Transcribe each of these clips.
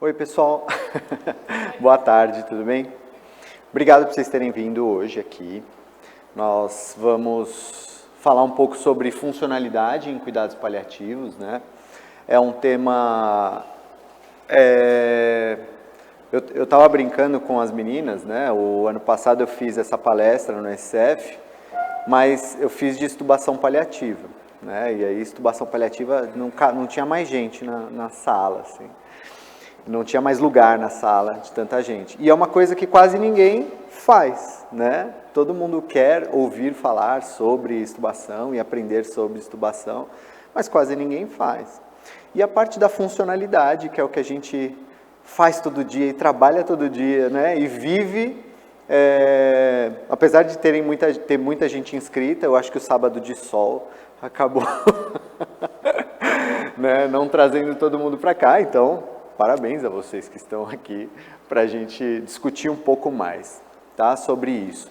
Oi, pessoal. Boa tarde, tudo bem? Obrigado por vocês terem vindo hoje aqui. Nós vamos falar um pouco sobre funcionalidade em cuidados paliativos, né? É um tema... Eu estava brincando com as meninas, né? O ano passado eu fiz essa palestra no SF, mas eu fiz de extubação paliativa, né? E aí, extubação paliativa, não tinha mais gente na sala, assim. Não tinha mais lugar na sala de tanta gente. E é uma coisa que quase ninguém faz, né? Todo mundo quer ouvir falar sobre extubação e aprender sobre extubação, mas quase ninguém faz. E a parte da funcionalidade, que é o que a gente faz todo dia e trabalha todo dia, né? E vive, apesar de ter muita gente inscrita, eu acho que o sábado de sol acabou né? Não trazendo todo mundo para cá, então... Parabéns a vocês que estão aqui para a gente discutir um pouco mais, tá, sobre isso.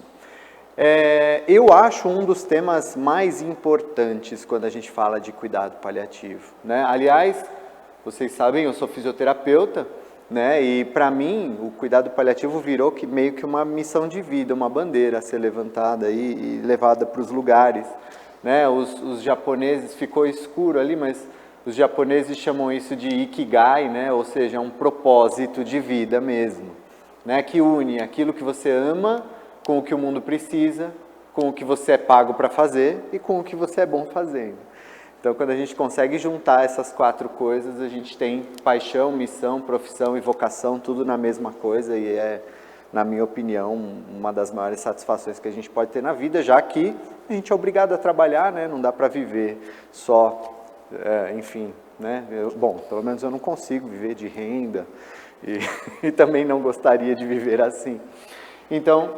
Eu acho um dos temas mais importantes quando a gente fala de cuidado paliativo, né? Aliás, vocês sabem, eu sou fisioterapeuta, né? E para mim o cuidado paliativo virou meio que uma missão de vida, uma bandeira a ser levantada e levada para os lugares, né? Os japoneses, ficou escuro ali, mas... Os japoneses chamam isso de ikigai, né? Ou seja, um propósito de vida mesmo, né? Que une aquilo que você ama com o que o mundo precisa, com o que você é pago para fazer e com o que você é bom fazendo. Então, quando a gente consegue juntar essas quatro coisas, a gente tem paixão, missão, profissão e vocação, tudo na mesma coisa e é, na minha opinião, uma das maiores satisfações que a gente pode ter na vida, já que a gente é obrigado a trabalhar, né? Não dá para viver só... enfim, né? Bom, pelo menos eu não consigo viver de renda e também não gostaria de viver assim. Então,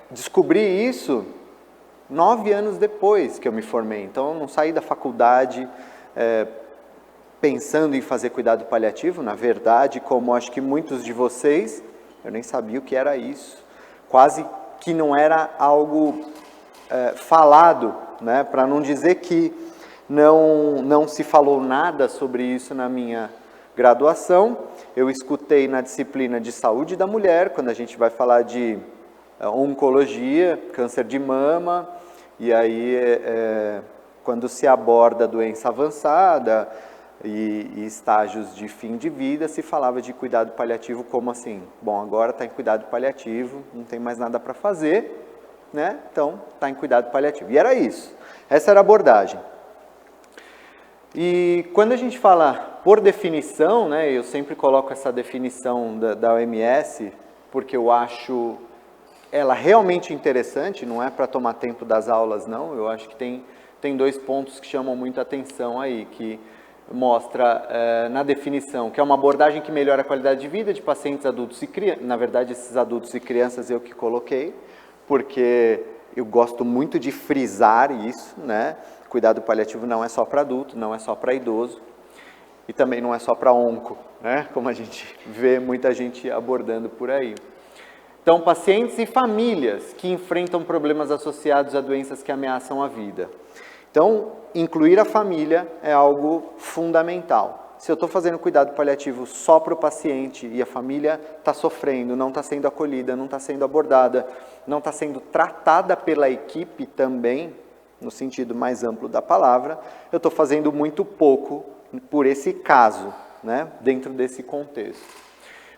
descobri isso 9 anos depois que eu me formei. Então, eu não saí da faculdade pensando em fazer cuidado paliativo. Na verdade, como acho que muitos de vocês, eu nem sabia o que era isso. Quase que não era algo falado, né? Para não dizer que não se falou nada sobre isso na minha graduação. Eu escutei na disciplina de saúde da mulher, quando a gente vai falar de oncologia, câncer de mama, e aí quando se aborda doença avançada e estágios de fim de vida, se falava de cuidado paliativo como assim, bom, agora está em cuidado paliativo, não tem mais nada para fazer, né? Então está em cuidado paliativo. E era isso, essa era a abordagem. E quando a gente fala por definição, né, eu sempre coloco essa definição da OMS, porque eu acho ela realmente interessante, não é para tomar tempo das aulas não, eu acho que tem 2 pontos que chamam muita atenção aí, que mostra na definição, que é uma abordagem que melhora a qualidade de vida de pacientes adultos e crianças, na verdade esses adultos e crianças eu que coloquei, porque eu gosto muito de frisar isso, né? Cuidado paliativo não é só para adulto, não é só para idoso e também não é só para onco, né? Como a gente vê muita gente abordando por aí. Então, pacientes e famílias que enfrentam problemas associados a doenças que ameaçam a vida. Então, incluir a família é algo fundamental. Se eu estou fazendo cuidado paliativo só para o paciente e a família está sofrendo, não está sendo acolhida, não está sendo abordada, não está sendo tratada pela equipe também, no sentido mais amplo da palavra, eu estou fazendo muito pouco por esse caso, né, dentro desse contexto.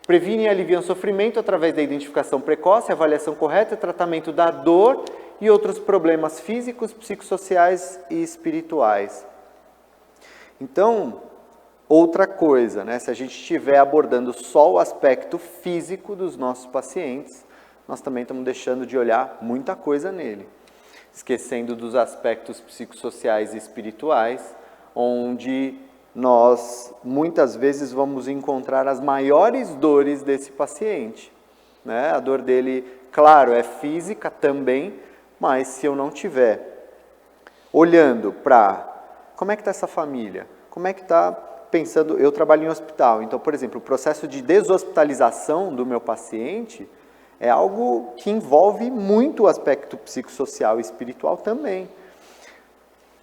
Previne e alivia o sofrimento através da identificação precoce, avaliação correta e tratamento da dor e outros problemas físicos, psicossociais e espirituais. Então, outra coisa, né, se a gente estiver abordando só o aspecto físico dos nossos pacientes, nós também estamos deixando de olhar muita coisa nele. Esquecendo dos aspectos psicossociais e espirituais, onde nós muitas vezes vamos encontrar as maiores dores desse paciente, né? A dor dele, claro, é física também, mas se eu não tiver olhando para como é que está essa família, como é que está pensando, eu trabalho em hospital, então, por exemplo, o processo de deshospitalização do meu paciente é algo que envolve muito o aspecto psicossocial e espiritual também.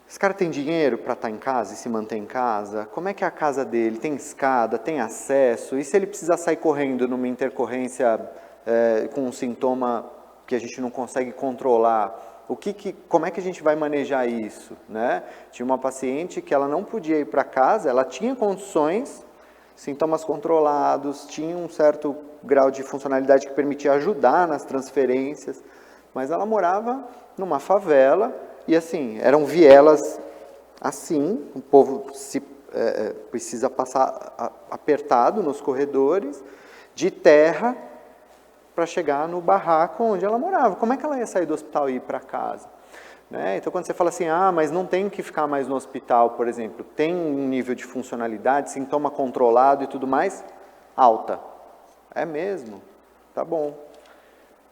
esse cara tem dinheiro para estar em casa e se manter em casa? Como é que é a casa dele? Tem escada? Tem acesso? E se ele precisar sair correndo numa intercorrência com um sintoma que a gente não consegue controlar? Como é que a gente vai manejar isso? Né? Tinha uma paciente que ela não podia ir para casa, ela tinha condições, sintomas controlados, tinha um certo grau de funcionalidade que permitia ajudar nas transferências, mas ela morava numa favela e assim, eram vielas assim, o povo precisa passar apertado nos corredores, de terra, para chegar no barraco onde ela morava. Como é que ela ia sair do hospital e ir para casa? Né? Então, quando você fala assim, mas não tem que ficar mais no hospital, por exemplo, tem um nível de funcionalidade, sintoma controlado e tudo mais, alta. É mesmo? Tá bom.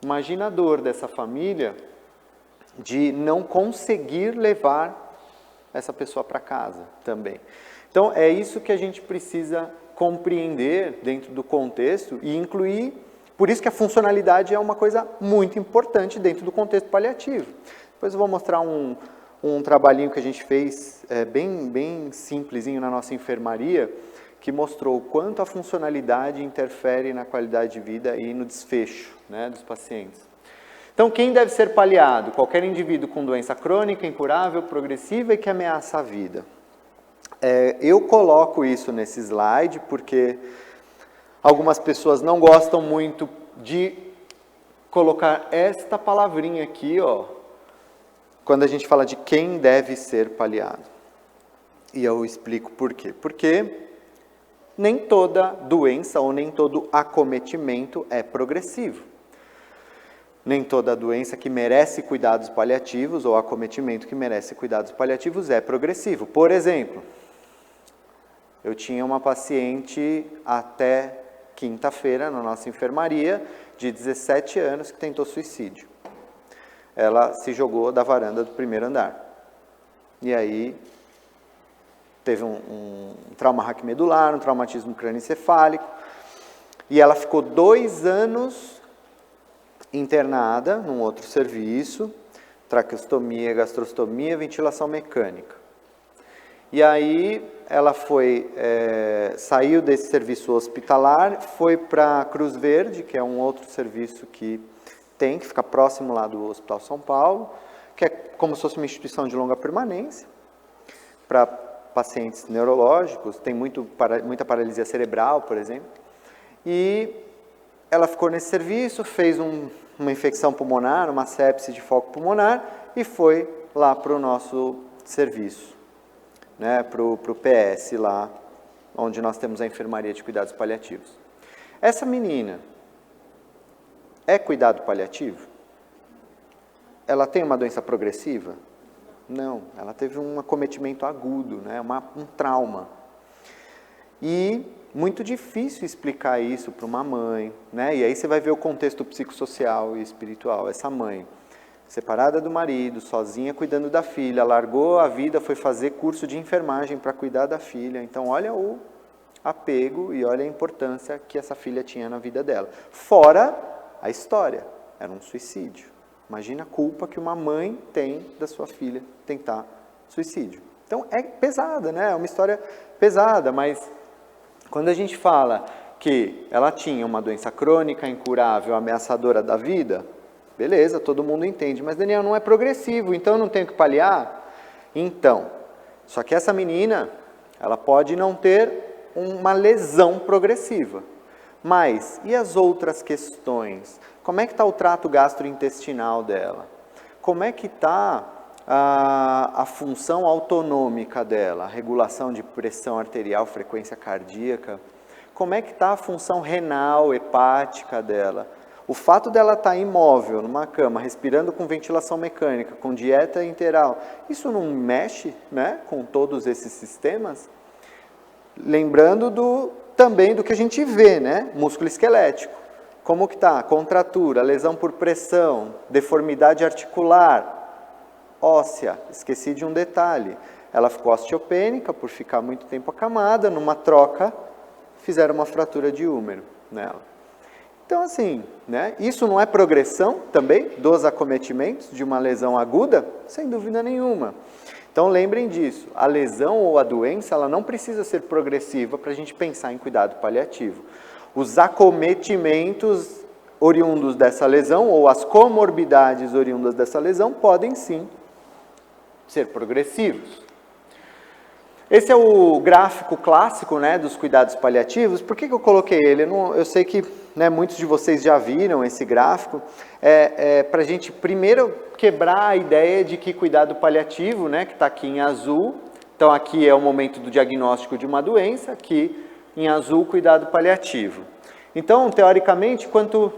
Imagina a dor dessa família de não conseguir levar essa pessoa para casa também. Então, é isso que a gente precisa compreender dentro do contexto e incluir. Por isso que a funcionalidade é uma coisa muito importante dentro do contexto paliativo. Depois eu vou mostrar um trabalhinho que a gente fez, bem simplesinho na nossa enfermaria, que mostrou o quanto a funcionalidade interfere na qualidade de vida e no desfecho, né, dos pacientes. Então, quem deve ser paliado? Qualquer indivíduo com doença crônica, incurável, progressiva e que ameaça a vida. Eu coloco isso nesse slide porque algumas pessoas não gostam muito de colocar esta palavrinha aqui, quando a gente fala de quem deve ser paliado. E eu explico por quê. Porque nem toda doença ou nem todo acometimento é progressivo. Nem toda doença que merece cuidados paliativos ou acometimento que merece cuidados paliativos é progressivo. Por exemplo, eu tinha uma paciente até quinta-feira na nossa enfermaria, de 17 anos, que tentou suicídio. Ela se jogou da varanda do primeiro andar. E aí teve um trauma raquimedular, um traumatismo crânioencefálico, e ela ficou 2 anos internada num outro serviço, traqueostomia, gastrostomia, ventilação mecânica. E aí ela saiu desse serviço hospitalar, foi para Cruz Verde, que é um outro serviço que fica próximo lá do Hospital São Paulo, que é como se fosse uma instituição de longa permanência, para pacientes neurológicos, tem muita paralisia cerebral, por exemplo. E ela ficou nesse serviço, fez uma infecção pulmonar, uma sepse de foco pulmonar, e foi lá para o nosso serviço, né, para o PS lá, onde nós temos a enfermaria de cuidados paliativos. Essa menina é cuidado paliativo? Ela tem uma doença progressiva? Não, ela teve um acometimento agudo, né, um trauma. E muito difícil explicar isso para uma mãe, né? E aí você vai ver o contexto psicossocial e espiritual. Essa mãe, separada do marido, sozinha cuidando da filha, largou a vida, foi fazer curso de enfermagem para cuidar da filha. Então, olha o apego e olha a importância que essa filha tinha na vida dela. Fora a história, era um suicídio. Imagina a culpa que uma mãe tem da sua filha tentar suicídio. Então, é pesada, né? É uma história pesada, mas quando a gente fala que ela tinha uma doença crônica, incurável, ameaçadora da vida, beleza, todo mundo entende, mas Daniel, não é progressivo, então eu não tenho que paliar? Então, só que essa menina, ela pode não ter uma lesão progressiva, mas e as outras questões? Como é que está o trato gastrointestinal dela? Como é que está a função autonômica dela, a regulação de pressão arterial, frequência cardíaca? Como é que está a função renal, hepática dela? O fato dela estar imóvel, numa cama, respirando com ventilação mecânica, com dieta enteral, isso não mexe, né, com todos esses sistemas? Lembrando também do que a gente vê, né, músculo esquelético. Como que está? Contratura, lesão por pressão, deformidade articular, óssea. Esqueci de um detalhe. Ela ficou osteopênica por ficar muito tempo acamada, numa troca, fizeram uma fratura de úmero nela. Então, assim, né, isso não é progressão também dos acometimentos de uma lesão aguda? Sem dúvida nenhuma. Então lembrem disso, a lesão ou a doença, ela não precisa ser progressiva para a gente pensar em cuidado paliativo. Os acometimentos oriundos dessa lesão ou as comorbidades oriundas dessa lesão podem sim ser progressivos. Esse é o gráfico clássico, né, dos cuidados paliativos. Por que eu coloquei ele? Eu sei que, né, muitos de vocês já viram esse gráfico. Para a gente primeiro quebrar a ideia de que cuidado paliativo, né, que está aqui em azul, então aqui é o momento do diagnóstico de uma doença, aqui em azul cuidado paliativo. Então, teoricamente, quanto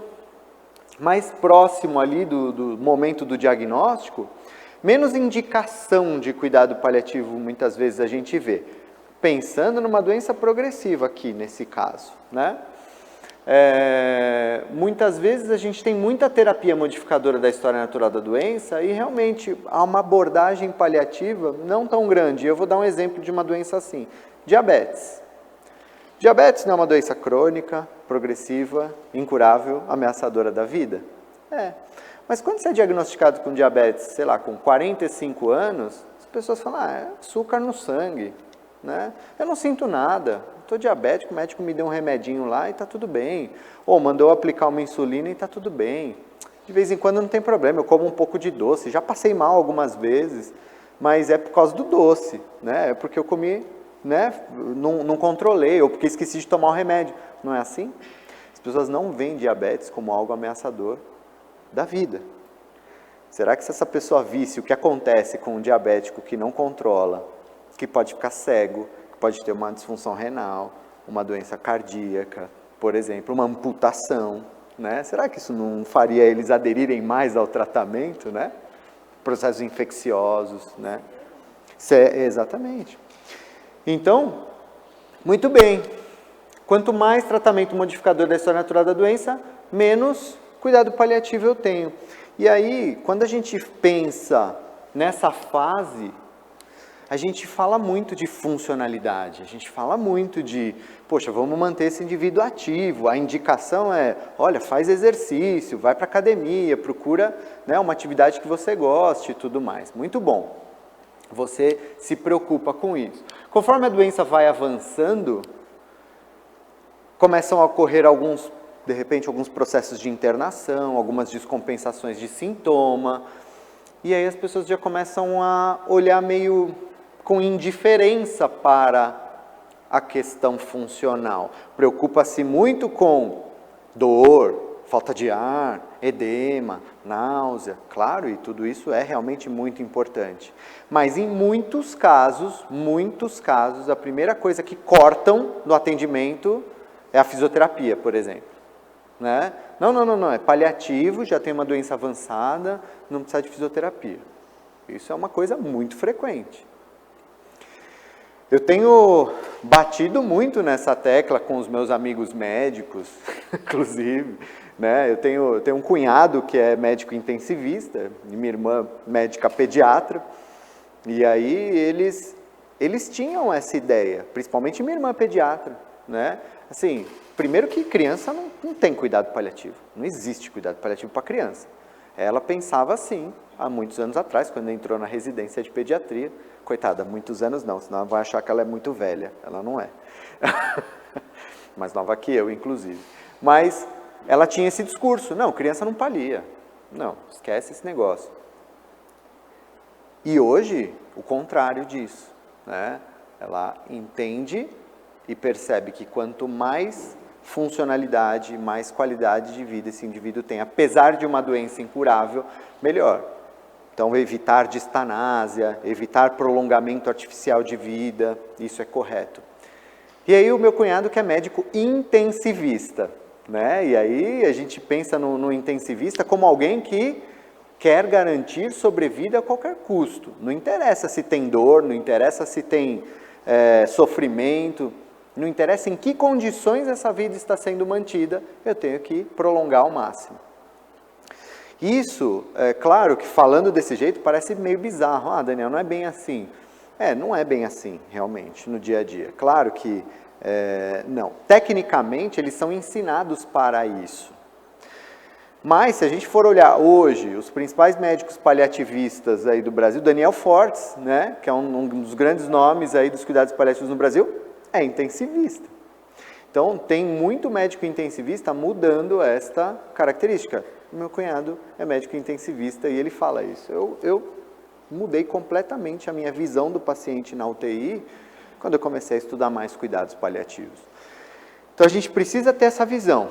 mais próximo ali do momento do diagnóstico, menos indicação de cuidado paliativo muitas vezes a gente vê. Pensando numa doença progressiva aqui, nesse caso, né? Muitas vezes a gente tem muita terapia modificadora da história natural da doença e realmente há uma abordagem paliativa não tão grande. Eu vou dar um exemplo de uma doença assim, diabetes. Diabetes não é uma doença crônica, progressiva, incurável, ameaçadora da vida? Mas quando você é diagnosticado com diabetes, sei lá, com 45 anos, as pessoas falam, é açúcar no sangue, né? Eu não sinto nada, estou diabético, o médico me deu um remedinho lá e está tudo bem. Ou mandou aplicar uma insulina e está tudo bem. De vez em quando não tem problema, eu como um pouco de doce, já passei mal algumas vezes, mas é por causa do doce, né? É porque eu comi, né? Não controlei, ou porque esqueci de tomar o remédio. Não é assim? As pessoas não veem diabetes como algo ameaçador da vida. Será que se essa pessoa visse o que acontece com um diabético que não controla, que pode ficar cego, que pode ter uma disfunção renal, uma doença cardíaca, por exemplo, uma amputação, né? Será que isso não faria eles aderirem mais ao tratamento, né? Processos infecciosos, né? Exatamente. Então, muito bem. Quanto mais tratamento modificador da história natural da doença, menos cuidado paliativo eu tenho. E aí, quando a gente pensa nessa fase, a gente fala muito de funcionalidade, a gente fala muito de, poxa, vamos manter esse indivíduo ativo, a indicação é, olha, faz exercício, vai para a academia, procura, né, uma atividade que você goste e tudo mais. Muito bom, você se preocupa com isso. Conforme a doença vai avançando, começam a ocorrer de repente, alguns processos de internação, algumas descompensações de sintoma, e aí as pessoas já começam a olhar meio com indiferença para a questão funcional. Preocupa-se muito com dor, falta de ar, edema, náusea, claro, e tudo isso é realmente muito importante. Mas em muitos casos, a primeira coisa que cortam no atendimento é a fisioterapia, por exemplo. Né? Não, é paliativo, já tem uma doença avançada, não precisa de fisioterapia. Isso é uma coisa muito frequente. Eu tenho batido muito nessa tecla com os meus amigos médicos, inclusive, né? Eu tenho um cunhado que é médico intensivista, e minha irmã médica pediatra, e aí eles tinham essa ideia, principalmente minha irmã pediatra, né? Assim, primeiro que criança não tem cuidado paliativo, não existe cuidado paliativo para criança. Ela pensava assim, há muitos anos atrás, quando entrou na residência de pediatria, coitada, muitos anos não, senão ela vai achar que ela é muito velha, ela não é. Mais nova que eu, inclusive. Mas ela tinha esse discurso, não, criança não palia, não, esquece esse negócio. E hoje, o contrário disso, né? Ela entende e percebe que quanto mais funcionalidade, mais qualidade de vida esse indivíduo tem, apesar de uma doença incurável, melhor. Então, evitar distanásia, evitar prolongamento artificial de vida, isso é correto. E aí o meu cunhado que é médico intensivista, né? E aí a gente pensa no intensivista como alguém que quer garantir sobrevida a qualquer custo. Não interessa se tem dor, não interessa se tem sofrimento, não interessa em que condições essa vida está sendo mantida, eu tenho que prolongar ao máximo. Isso, claro que falando desse jeito parece meio bizarro. Ah, Daniel, não é bem assim. Não é bem assim, realmente, no dia a dia. Claro que não. Tecnicamente, eles são ensinados para isso. Mas, se a gente for olhar hoje, os principais médicos paliativistas aí do Brasil, Daniel Fortes, né, que é um dos grandes nomes aí dos cuidados paliativos no Brasil, é intensivista. Então, tem muito médico intensivista mudando esta característica. Meu cunhado é médico intensivista e ele fala isso. Eu mudei completamente a minha visão do paciente na UTI quando eu comecei a estudar mais cuidados paliativos. Então, a gente precisa ter essa visão.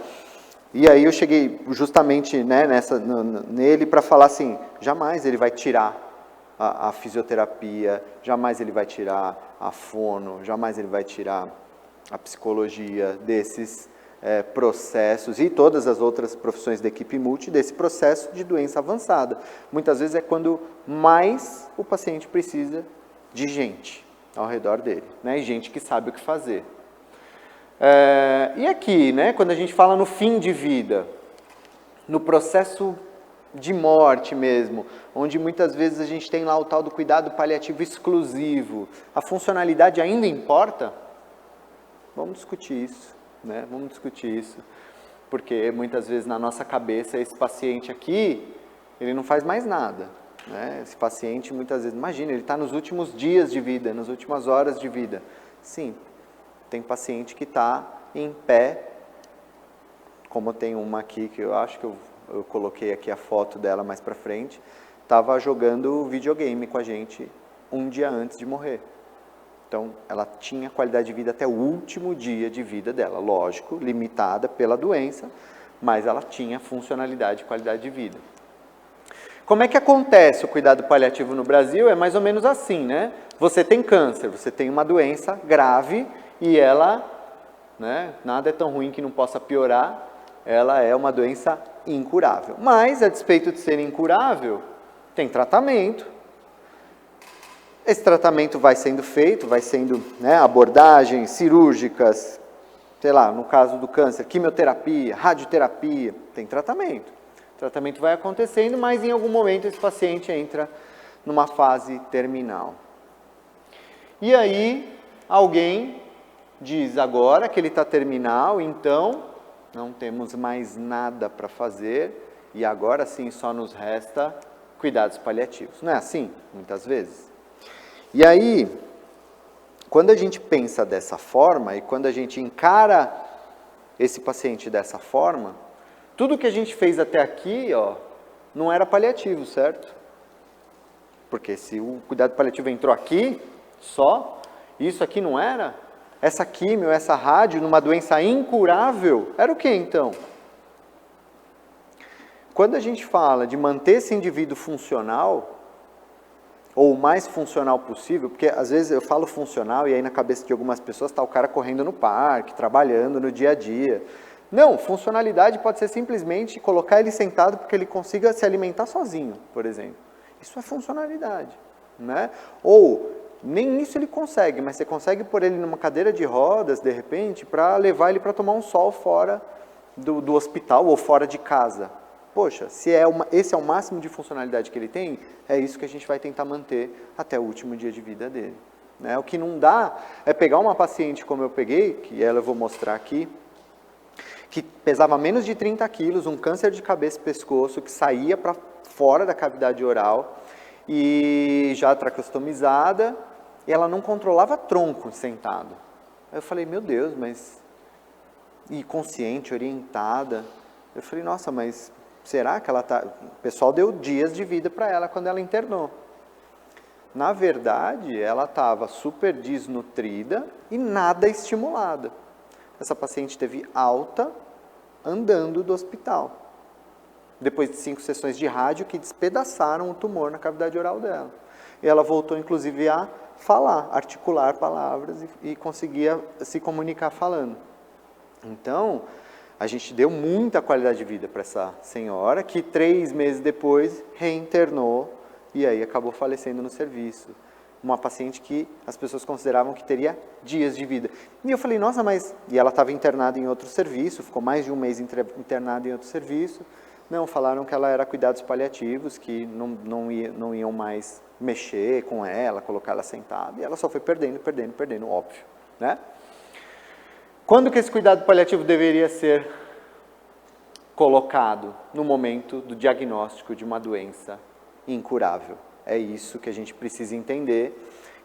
E aí eu cheguei justamente, né, nele para falar assim, jamais ele vai tirar a fisioterapia, jamais ele vai tirar a fono, jamais ele vai tirar a psicologia desses processos e todas as outras profissões da equipe multi desse processo de doença avançada. Muitas vezes é quando mais o paciente precisa de gente ao redor dele, né, e gente que sabe o que fazer. E aqui, né, quando a gente fala no fim de vida, no processo de morte mesmo, onde muitas vezes a gente tem lá o tal do cuidado paliativo exclusivo, a funcionalidade ainda importa? Vamos discutir isso, né? Vamos discutir isso, porque muitas vezes na nossa cabeça esse paciente aqui, ele não faz mais nada, né? Esse paciente muitas vezes, imagina, ele está nos últimos dias de vida, nas últimas horas de vida. Sim, tem paciente que está em pé, como tem uma aqui que eu acho que eu coloquei aqui a foto dela mais para frente, estava jogando videogame com a gente um dia antes de morrer. Então, ela tinha qualidade de vida até o último dia de vida dela, lógico, limitada pela doença, mas ela tinha funcionalidade e qualidade de vida. Como é que acontece o cuidado paliativo no Brasil? É mais ou menos assim, né? Você tem câncer, você tem uma doença grave e ela, né, nada é tão ruim que não possa piorar, ela é uma doença incurável. Mas, a despeito de ser incurável, tem tratamento. Esse tratamento vai sendo feito, vai sendo, né, abordagens cirúrgicas, sei lá, no caso do câncer, quimioterapia, radioterapia, tem tratamento. O tratamento vai acontecendo, mas em algum momento esse paciente entra numa fase terminal. E aí, alguém diz agora que ele está terminal, então não temos mais nada para fazer e agora sim só nos resta cuidados paliativos. Não é assim, muitas vezes? E aí, quando a gente pensa dessa forma e quando a gente encara esse paciente dessa forma, tudo que a gente fez até aqui, ó, não era paliativo, certo? Porque se o cuidado paliativo entrou aqui, só, isso aqui não era? Essa químio, essa rádio, numa doença incurável, era o que então? Quando a gente fala de manter esse indivíduo funcional, ou o mais funcional possível, porque às vezes eu falo funcional e aí na cabeça de algumas pessoas está o cara correndo no parque, trabalhando no dia a dia. Não, funcionalidade pode ser simplesmente colocar ele sentado porque ele consiga se alimentar sozinho, por exemplo. Isso é funcionalidade, né? Ou nem isso ele consegue, mas você consegue pôr ele numa cadeira de rodas, de repente, para levar ele para tomar um sol fora do hospital ou fora de casa. Poxa, se esse é o máximo de funcionalidade que ele tem, é isso que a gente vai tentar manter até o último dia de vida dele. Né? O que não dá é pegar uma paciente como eu peguei, que ela eu vou mostrar aqui, que pesava menos de 30 quilos, um câncer de cabeça e pescoço, que saía para fora da cavidade oral, e já traqueostomizada, e ela não controlava tronco sentado. Aí eu falei, meu Deus, mas... E consciente, orientada. Eu falei, nossa, mas será que ela tá... O pessoal deu dias de vida para ela quando ela internou. Na verdade, ela estava super desnutrida e nada estimulada. Essa paciente teve alta andando do hospital. Depois de 5 sessões de rádio que despedaçaram o tumor na cavidade oral dela. E ela voltou, inclusive, a falar, articular palavras e conseguia se comunicar falando. Então, a gente deu muita qualidade de vida para essa senhora, que 3 meses depois reinternou e aí acabou falecendo no serviço. Uma paciente que as pessoas consideravam que teria dias de vida. E eu falei, nossa, mas... E ela estava internada em outro serviço, ficou mais de um mês internada em outro serviço. Não, falaram que ela era cuidados paliativos, que não iam mais mexer com ela, colocar ela sentada. E ela só foi perdendo, óbvio. Né? Quando que esse cuidado paliativo deveria ser colocado no momento do diagnóstico de uma doença incurável. É isso que a gente precisa entender,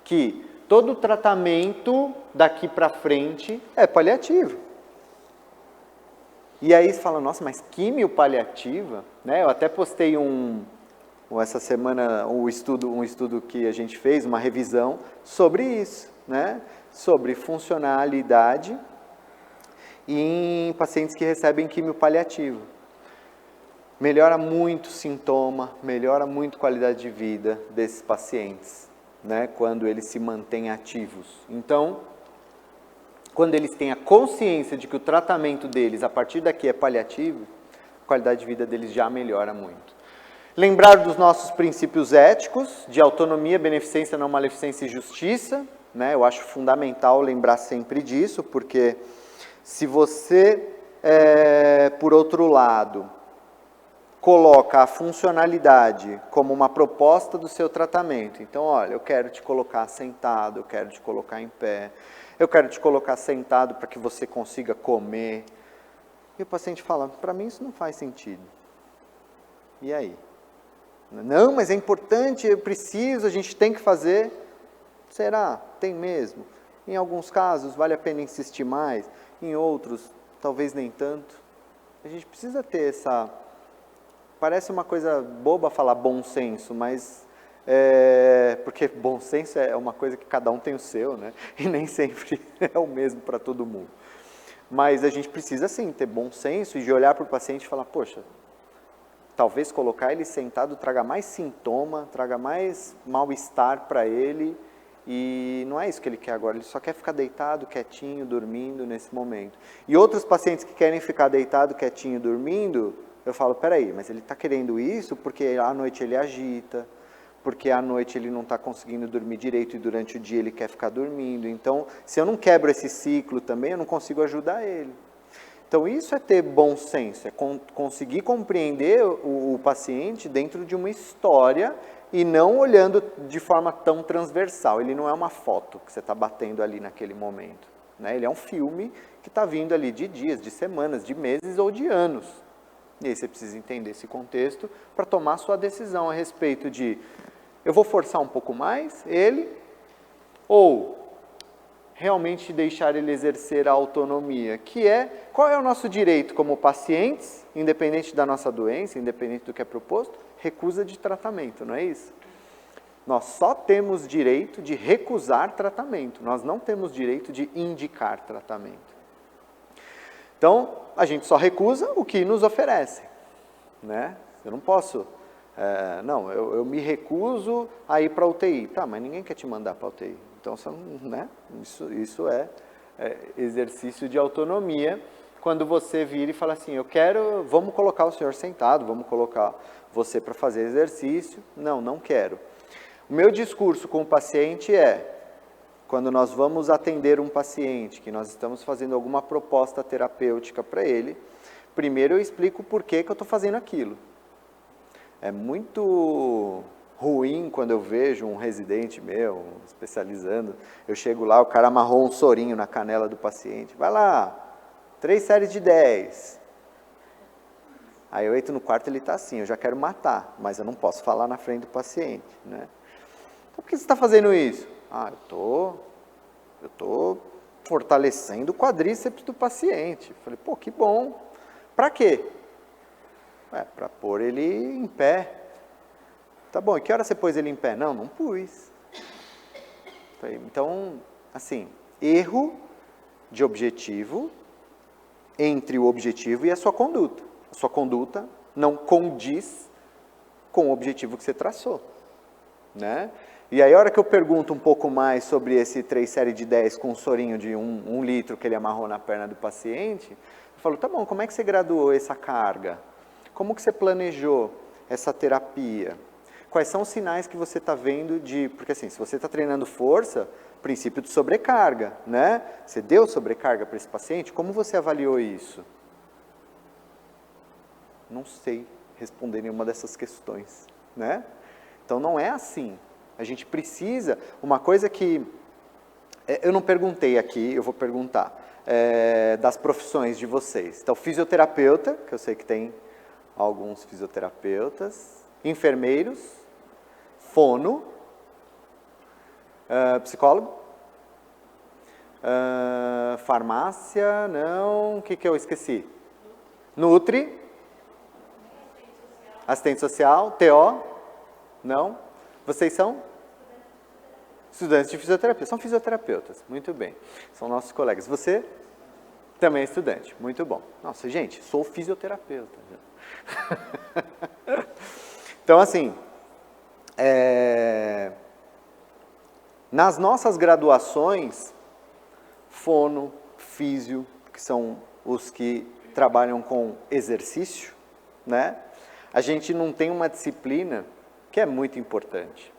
que todo tratamento daqui para frente é paliativo. E aí você fala, nossa, mas químio paliativa? Né? Eu até postei essa semana um estudo que a gente fez, uma revisão sobre isso, né? Sobre funcionalidade em pacientes que recebem químio paliativo. Melhora muito o sintoma, melhora muito a qualidade de vida desses pacientes, né? Quando eles se mantêm ativos. Então, quando eles têm a consciência de que o tratamento deles, a partir daqui, é paliativo, a qualidade de vida deles já melhora muito. Lembrar dos nossos princípios éticos, de autonomia, beneficência, não maleficência e justiça, né? Eu acho fundamental lembrar sempre disso, porque se você, por outro lado, coloca a funcionalidade como uma proposta do seu tratamento, então, olha, eu quero te colocar sentado, eu quero te colocar em pé, eu quero te colocar sentado para que você consiga comer, e o paciente fala, para mim isso não faz sentido. E aí? Não, mas é importante, eu preciso, a gente tem que fazer. Será? Tem mesmo? Em alguns casos, vale a pena insistir mais, em outros, talvez nem tanto. A gente precisa ter essa... Parece uma coisa boba falar bom senso, mas... porque bom senso é uma coisa que cada um tem o seu, né? E nem sempre é o mesmo para todo mundo. Mas a gente precisa, sim, ter bom senso e de olhar para o paciente e falar, poxa, talvez colocar ele sentado traga mais sintoma, traga mais mal-estar para ele, e não é isso que ele quer agora, ele só quer ficar deitado, quietinho, dormindo nesse momento. E outros pacientes que querem ficar deitado, quietinho, dormindo, eu falo, peraí, mas ele está querendo isso porque à noite ele agita, porque à noite ele não está conseguindo dormir direito e durante o dia ele quer ficar dormindo. Então, se eu não quebro esse ciclo também, eu não consigo ajudar ele. Então, isso é ter bom senso, é conseguir compreender o paciente dentro de uma história e não olhando de forma tão transversal. Ele não é uma foto que você está batendo ali naquele momento, né? Ele é um filme que está vindo ali de dias, de semanas, de meses ou de anos. E aí você precisa entender esse contexto para tomar sua decisão a respeito de eu vou forçar um pouco mais ele ou realmente deixar ele exercer a autonomia, que é, qual é o nosso direito como pacientes, independente da nossa doença, independente do que é proposto, recusa de tratamento, não é isso? Nós só temos direito de recusar tratamento, nós não temos direito de indicar tratamento. Então, a gente só recusa o que nos oferece, né? Eu não posso, eu me recuso a ir para a UTI, tá, mas ninguém quer te mandar para a UTI. Então, né? Isso é exercício de autonomia, quando você vira e fala assim, vamos colocar o senhor sentado, vamos colocar você para fazer exercício. Não, não quero. O meu discurso com o paciente quando nós vamos atender um paciente, que nós estamos fazendo alguma proposta terapêutica para ele, primeiro eu explico por que eu estou fazendo aquilo. É muito ruim quando eu vejo um residente meu, especializando, eu chego lá, o cara amarrou um sorinho na canela do paciente, vai lá, 3 séries de 10. Aí eu entro no quarto e ele está assim, eu já quero matar, mas eu não posso falar na frente do paciente, né? Então, por que você está fazendo isso? Eu tô fortalecendo o quadríceps do paciente. Falei, pô, que bom. Para quê? Para pôr ele em pé. Tá bom, e que hora você pôs ele em pé? Não, não pus. Então, assim, erro de objetivo entre o objetivo e a sua conduta. A sua conduta não condiz com o objetivo que você traçou, né? E aí, a hora que eu pergunto um pouco mais sobre esse 3 série de 10 com um sorinho de 1 litro que ele amarrou na perna do paciente, eu falo, tá bom, como é que você graduou essa carga? Como que você planejou essa terapia? Quais são os sinais que você está vendo porque assim, se você está treinando força, princípio de sobrecarga, né? Você deu sobrecarga para esse paciente? Como você avaliou isso? Não sei responder nenhuma dessas questões, né? Então não é assim. A gente precisa, uma coisa que eu não perguntei aqui, eu vou perguntar. das profissões de vocês. Então, fisioterapeuta, que eu sei que tem alguns fisioterapeutas, enfermeiros, fono, psicólogo, farmácia, não, o que eu esqueci? Nutri, assistente social, TO, não, vocês são? Estudantes de fisioterapia, são fisioterapeutas, muito bem, são nossos colegas. Você também é estudante, muito bom. Nossa, gente, sou fisioterapeuta. Então, assim, nas nossas graduações, fono, físio, que são os que trabalham com exercício, né? A gente não tem uma disciplina que é muito importante.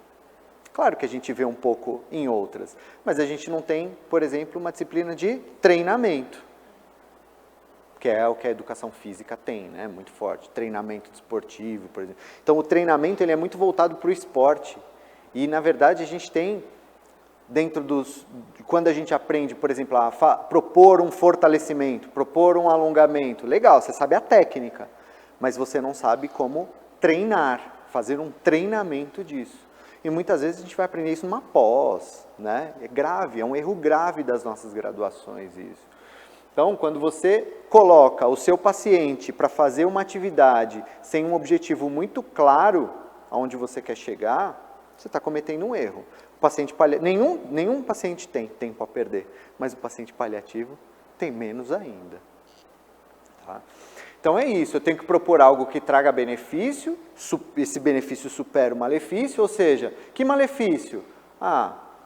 Claro que a gente vê um pouco em outras, mas a gente não tem, por exemplo, uma disciplina de treinamento, que é o que a educação física tem, né? Muito forte, treinamento desportivo, por exemplo. Então, o treinamento ele é muito voltado para o esporte. E, na verdade, a gente tem, dentro quando a gente aprende, por exemplo, a propor um fortalecimento, propor um alongamento, legal, você sabe a técnica, mas você não sabe como treinar, fazer um treinamento disso. E muitas vezes a gente vai aprender isso numa pós, né? É grave, é um erro grave das nossas graduações isso. Então, quando você coloca o seu paciente para fazer uma atividade sem um objetivo muito claro aonde você quer chegar, você está cometendo um erro. O paciente nenhum paciente tem tempo a perder, mas o paciente paliativo tem menos ainda. Tá? Então é isso, eu tenho que propor algo que traga benefício, esse benefício supera o malefício, ou seja, que malefício?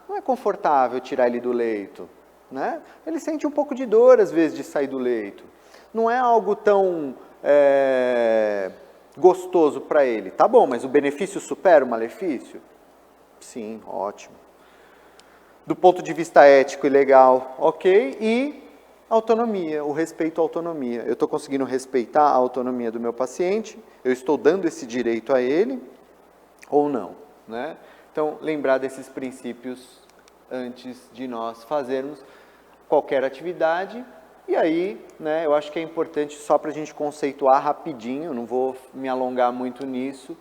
Não é confortável tirar ele do leito, né? Ele sente um pouco de dor às vezes de sair do leito, não é algo tão gostoso para ele, tá bom, mas o benefício supera o malefício? Sim, ótimo. Do ponto de vista ético e legal, ok, e autonomia, o respeito à autonomia. Eu estou conseguindo respeitar a autonomia do meu paciente, eu estou dando esse direito a ele, ou não, né? Então, lembrar desses princípios antes de nós fazermos qualquer atividade. E aí, né, eu acho que é importante, só para a gente conceituar rapidinho, não vou me alongar muito nisso,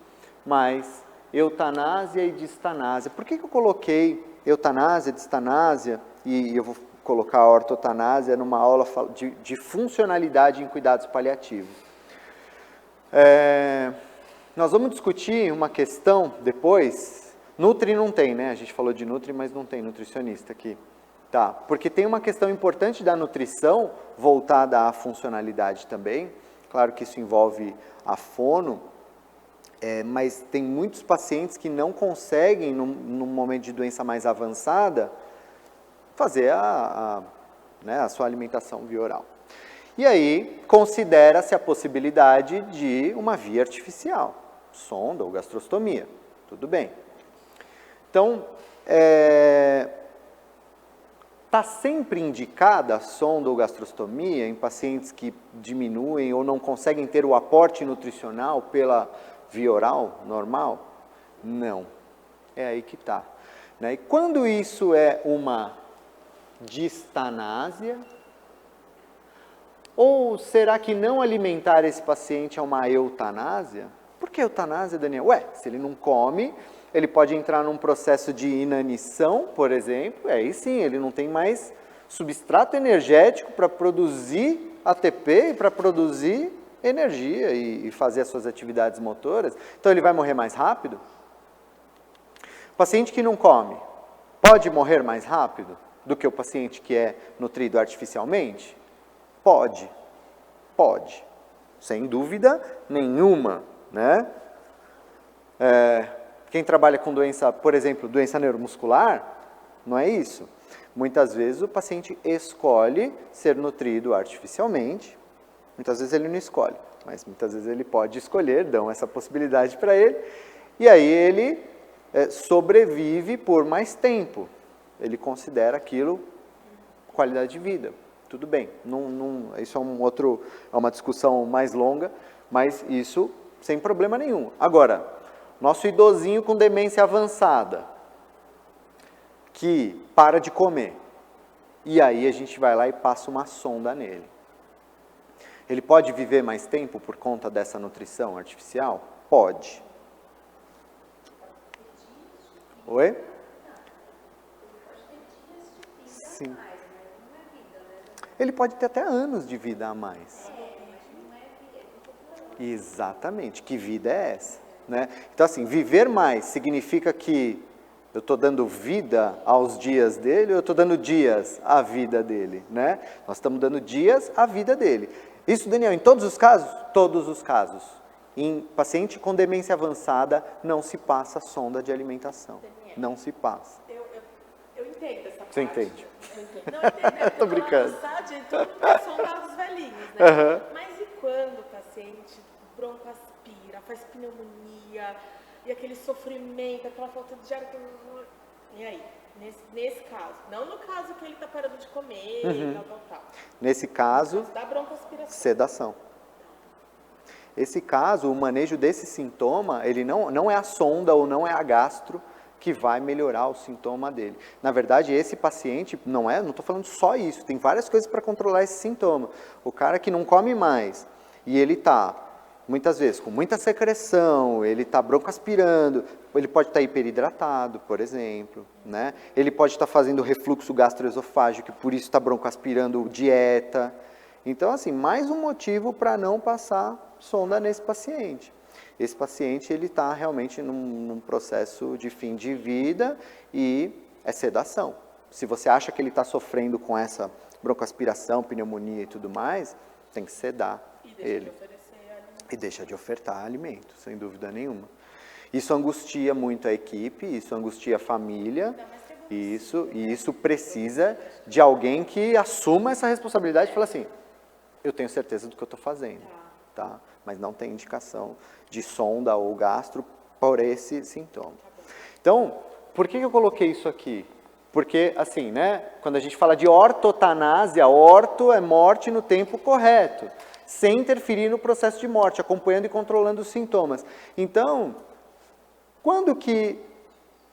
mas eutanásia e distanásia. Por que eu coloquei eutanásia, distanásia, e eu vou colocar a ortotanásia numa aula de funcionalidade em cuidados paliativos? Nós vamos discutir uma questão depois. Nutri não tem, né? A gente falou de Nutri, mas não tem nutricionista aqui. Tá, porque tem uma questão importante da nutrição voltada à funcionalidade também. Claro que isso envolve a fono, mas tem muitos pacientes que não conseguem, num momento de doença mais avançada, fazer a sua alimentação via oral. E aí, considera-se a possibilidade de uma via artificial, sonda ou gastrostomia. Tudo bem. Então, está sempre indicada a sonda ou gastrostomia em pacientes que diminuem ou não conseguem ter o aporte nutricional pela via oral normal? Não. É aí que está. Né? E quando isso é uma distanásia, ou será que não alimentar esse paciente é uma eutanásia? Por que eutanásia, Daniel? Se ele não come, ele pode entrar num processo de inanição, por exemplo, aí sim, ele não tem mais substrato energético para produzir ATP e para produzir energia e fazer as suas atividades motoras. Então ele vai morrer mais rápido? O paciente que não come pode morrer mais rápido do que o paciente que é nutrido artificialmente? Pode, sem dúvida nenhuma, né? Quem trabalha com doença, por exemplo, doença neuromuscular, não é isso. Muitas vezes o paciente escolhe ser nutrido artificialmente, muitas vezes ele não escolhe, mas muitas vezes ele pode escolher, dão essa possibilidade para ele, e aí ele sobrevive por mais tempo, ele considera aquilo qualidade de vida. Tudo bem, isso é uma discussão mais longa, mas isso sem problema nenhum. Agora, nosso idosinho com demência avançada, que para de comer, E aí a gente vai lá e passa uma sonda nele. Ele pode viver mais tempo por conta dessa nutrição artificial? Pode. Oi? Sim. Ele pode ter até anos de vida a mais. Exatamente. Que vida é essa? Né? Então, assim, viver mais significa que eu estou dando vida aos dias dele ou eu estou dando dias à vida dele? Né? Nós estamos dando dias à vida dele. Isso, Daniel, em todos os casos? Todos os casos. Em paciente com demência avançada, não se passa sonda de alimentação. Daniel, não se passa. Eu entendo essa parte. Você entende? Eu entendo. Não, entendo. Tô brincando. Todo mundo sondar os velhinhos, né? Uhum. Mas e quando o paciente broncoaspira, faz pneumonia, e aquele sofrimento, aquela falta de ar... E aí? Nesse caso, não no caso que ele está parando de comer, tal. Nesse caso, da broncoaspiração. sedação. Esse caso, o manejo desse sintoma, ele não é a sonda ou não é a gastro que vai melhorar o sintoma dele. Na verdade, esse paciente, não estou falando só isso, tem várias coisas para controlar esse sintoma. O cara que não come mais e ele está, muitas vezes, com muita secreção, ele está broncoaspirando, ele pode estar hiperidratado, por exemplo, né? Ele pode estar fazendo refluxo gastroesofágico, por isso está broncoaspirando dieta. Então, assim, mais um motivo para não passar sonda nesse paciente. Esse paciente, ele está realmente num processo de fim de vida e é sedação. Se você acha que ele está sofrendo com essa broncoaspiração, pneumonia e tudo mais, tem que sedar ele. E deixa de ofertar alimento, sem dúvida nenhuma. Isso angustia muito a equipe, isso angustia a família, e isso precisa de alguém que assuma essa responsabilidade e fala assim, eu tenho certeza do que eu estou fazendo, tá? Mas não tem indicação de sonda ou gastro por esse sintoma. Então, por que eu coloquei isso aqui? Porque, assim, né, quando a gente fala de ortotanásia, orto é morte no tempo correto, sem interferir no processo de morte, acompanhando e controlando os sintomas. Então, quando que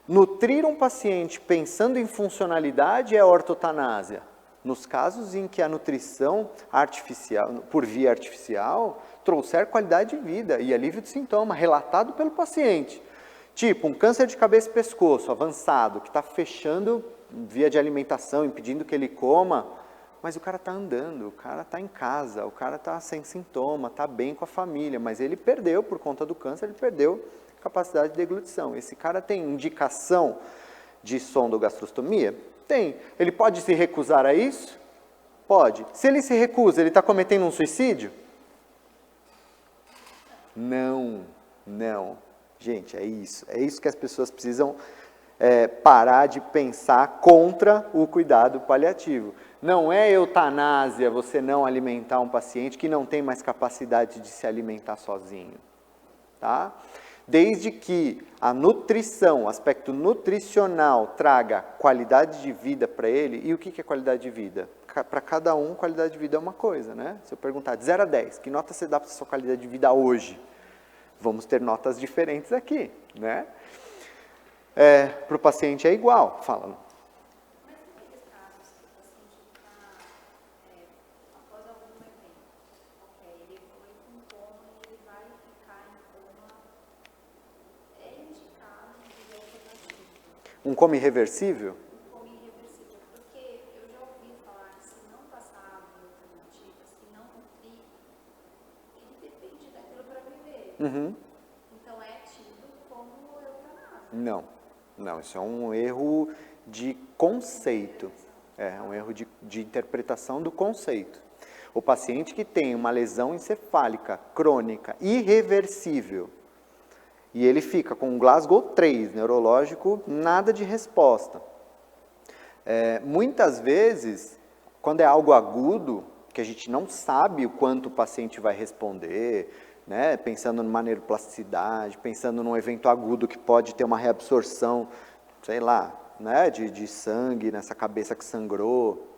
nutrir um paciente pensando em funcionalidade é ortotanásia? Nos casos em que a nutrição artificial, por via artificial, trouxer qualidade de vida e alívio de sintoma, relatado pelo paciente. Tipo, um câncer de cabeça e pescoço avançado, que está fechando via de alimentação, impedindo que ele coma, mas o cara está andando, o cara está em casa, o cara está sem sintoma, está bem com a família, mas ele perdeu, por conta do câncer, ele perdeu capacidade de deglutição. Esse cara tem indicação de sondogastrostomia? Tem. Ele pode se recusar a isso? Pode. Se ele se recusa, ele está cometendo um suicídio? Não. Gente, é isso. É isso que as pessoas precisam parar de pensar contra o cuidado paliativo. Não é eutanásia você não alimentar um paciente que não tem mais capacidade de se alimentar sozinho. Tá? Desde que a nutrição, o aspecto nutricional traga qualidade de vida para ele, e o que é qualidade de vida? Para cada um, qualidade de vida é uma coisa, né? Se eu perguntar de 0 a 10, que nota você dá para a sua qualidade de vida hoje? Vamos ter notas diferentes aqui, né? Para o paciente é igual, fala. Mas naqueles casos que o paciente está, após algum evento, ele foi com coma e ele vai ficar em coma, é indicado de alternativa. Um coma irreversível? Um coma irreversível, porque eu já ouvi falar que se não passar de alternativa, se não nutrir, ele depende daquilo para viver. Então é tido como eutanásia. Não, isso é um erro de conceito, é um erro de interpretação do conceito. O paciente que tem uma lesão encefálica crônica irreversível e ele fica com um Glasgow 3 neurológico, nada de resposta. Muitas vezes, quando é algo agudo, que a gente não sabe o quanto o paciente vai responder, né, pensando numa neuroplasticidade, pensando num evento agudo que pode ter uma reabsorção, sei lá, né, de sangue nessa cabeça que sangrou,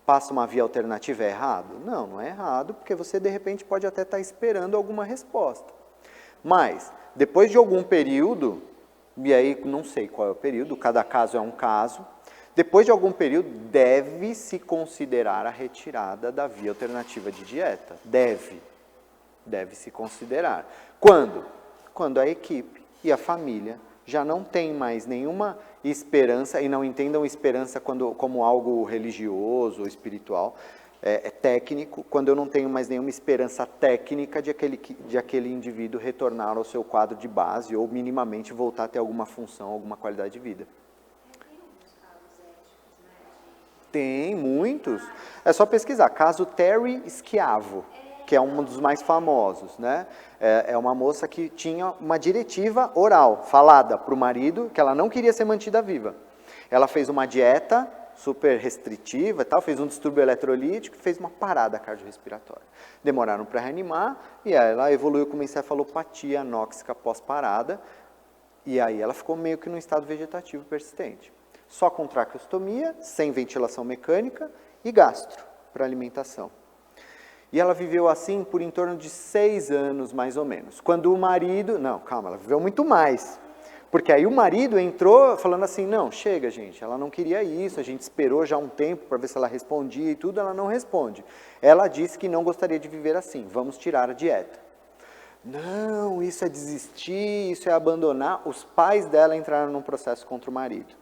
passa uma via alternativa, é errado? Não é errado, porque você de repente pode até estar esperando alguma resposta. Mas, depois de algum período, e aí não sei qual é o período, cada caso é um caso, Depois de algum período, deve-se considerar a retirada da via alternativa de dieta. Deve-se considerar. Quando? Quando a equipe e a família já não tem mais nenhuma esperança, e não entendam esperança como algo religioso ou espiritual, técnico, quando eu não tenho mais nenhuma esperança técnica de aquele indivíduo retornar ao seu quadro de base ou minimamente voltar a ter alguma função, alguma qualidade de vida. Tem muitos. É só pesquisar. Caso Terry Schiavo, que é um dos mais famosos, né? É uma moça que tinha uma diretiva oral, falada para o marido, que ela não queria ser mantida viva. Ela fez uma dieta super restritiva e tal, fez um distúrbio eletrolítico, fez uma parada cardiorrespiratória. Demoraram para reanimar, e aí ela evoluiu com uma encefalopatia anóxica pós-parada, e aí ela ficou meio que num estado vegetativo persistente. Só com traqueostomia, sem ventilação mecânica e gastro para alimentação. E ela viveu assim por em torno de 6 anos, mais ou menos. Quando o marido... Não, calma, ela viveu muito mais. Porque aí o marido entrou falando assim, não, chega, gente, ela não queria isso, a gente esperou já um tempo para ver se ela respondia e tudo, ela não responde. Ela disse que não gostaria de viver assim, vamos tirar a dieta. Não, isso é desistir, isso é abandonar. Os pais dela entraram num processo contra o marido.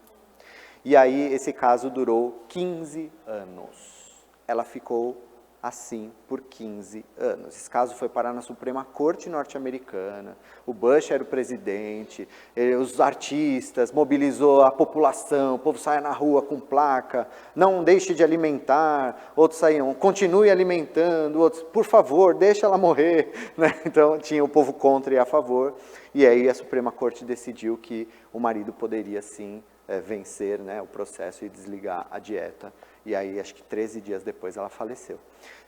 E aí esse caso durou 15 anos. Ela ficou assim por 15 anos. Esse caso foi parar na Suprema Corte norte-americana, o Bush era o presidente, os artistas, mobilizou a população, o povo saia na rua com placa, não deixe de alimentar, outros saíam, continue alimentando, outros, por favor, deixa ela morrer, né? Então tinha o povo contra e a favor, e aí a Suprema Corte decidiu que o marido poderia sim vencer, né, o processo e desligar a dieta. E aí, acho que 13 dias depois, ela faleceu.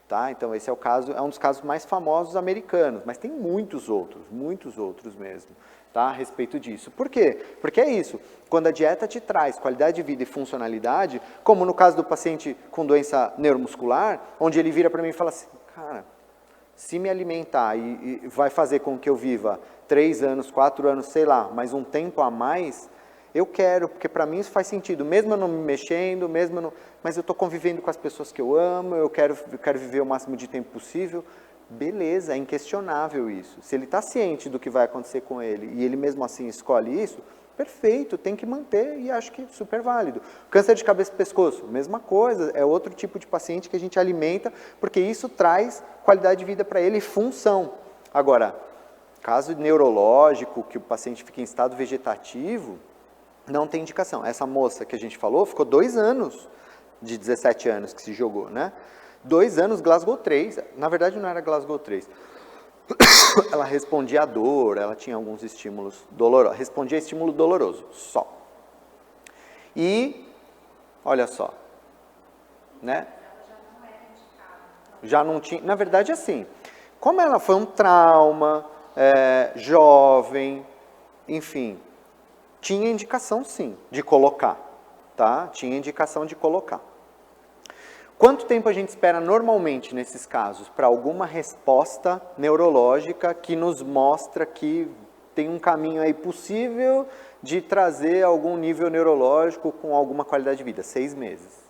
Tá? Então, esse é um dos casos mais famosos americanos, mas tem muitos outros mesmo, tá? A respeito disso. Por quê? Porque é isso, quando a dieta te traz qualidade de vida e funcionalidade, como no caso do paciente com doença neuromuscular, onde ele vira para mim e fala assim, cara, se me alimentar e vai fazer com que eu viva 3 anos, 4 anos, sei lá, mais um tempo a mais, eu quero, porque para mim isso faz sentido, mesmo eu não me mexendo, mas eu estou convivendo com as pessoas que eu amo, eu quero viver o máximo de tempo possível. Beleza, é inquestionável isso. Se ele está ciente do que vai acontecer com ele e ele mesmo assim escolhe isso, perfeito, tem que manter e acho que super válido. Câncer de cabeça e pescoço, mesma coisa, é outro tipo de paciente que a gente alimenta, porque isso traz qualidade de vida para ele e função. Agora, caso neurológico, que o paciente fica em estado vegetativo, não tem indicação. Essa moça que a gente falou ficou 2 anos, de 17 anos que se jogou, né? 2 anos Glasgow 3, na verdade não era Glasgow 3. Ela respondia à dor, ela tinha alguns estímulos dolorosos, respondia a estímulo doloroso, só. E, olha só, né? Já não tinha, na verdade assim, como ela foi um trauma, jovem, enfim, tinha indicação sim, de colocar, tá? Tinha indicação de colocar. Quanto tempo a gente espera normalmente nesses casos para alguma resposta neurológica que nos mostra que tem um caminho aí possível de trazer algum nível neurológico com alguma qualidade de vida? 6 meses.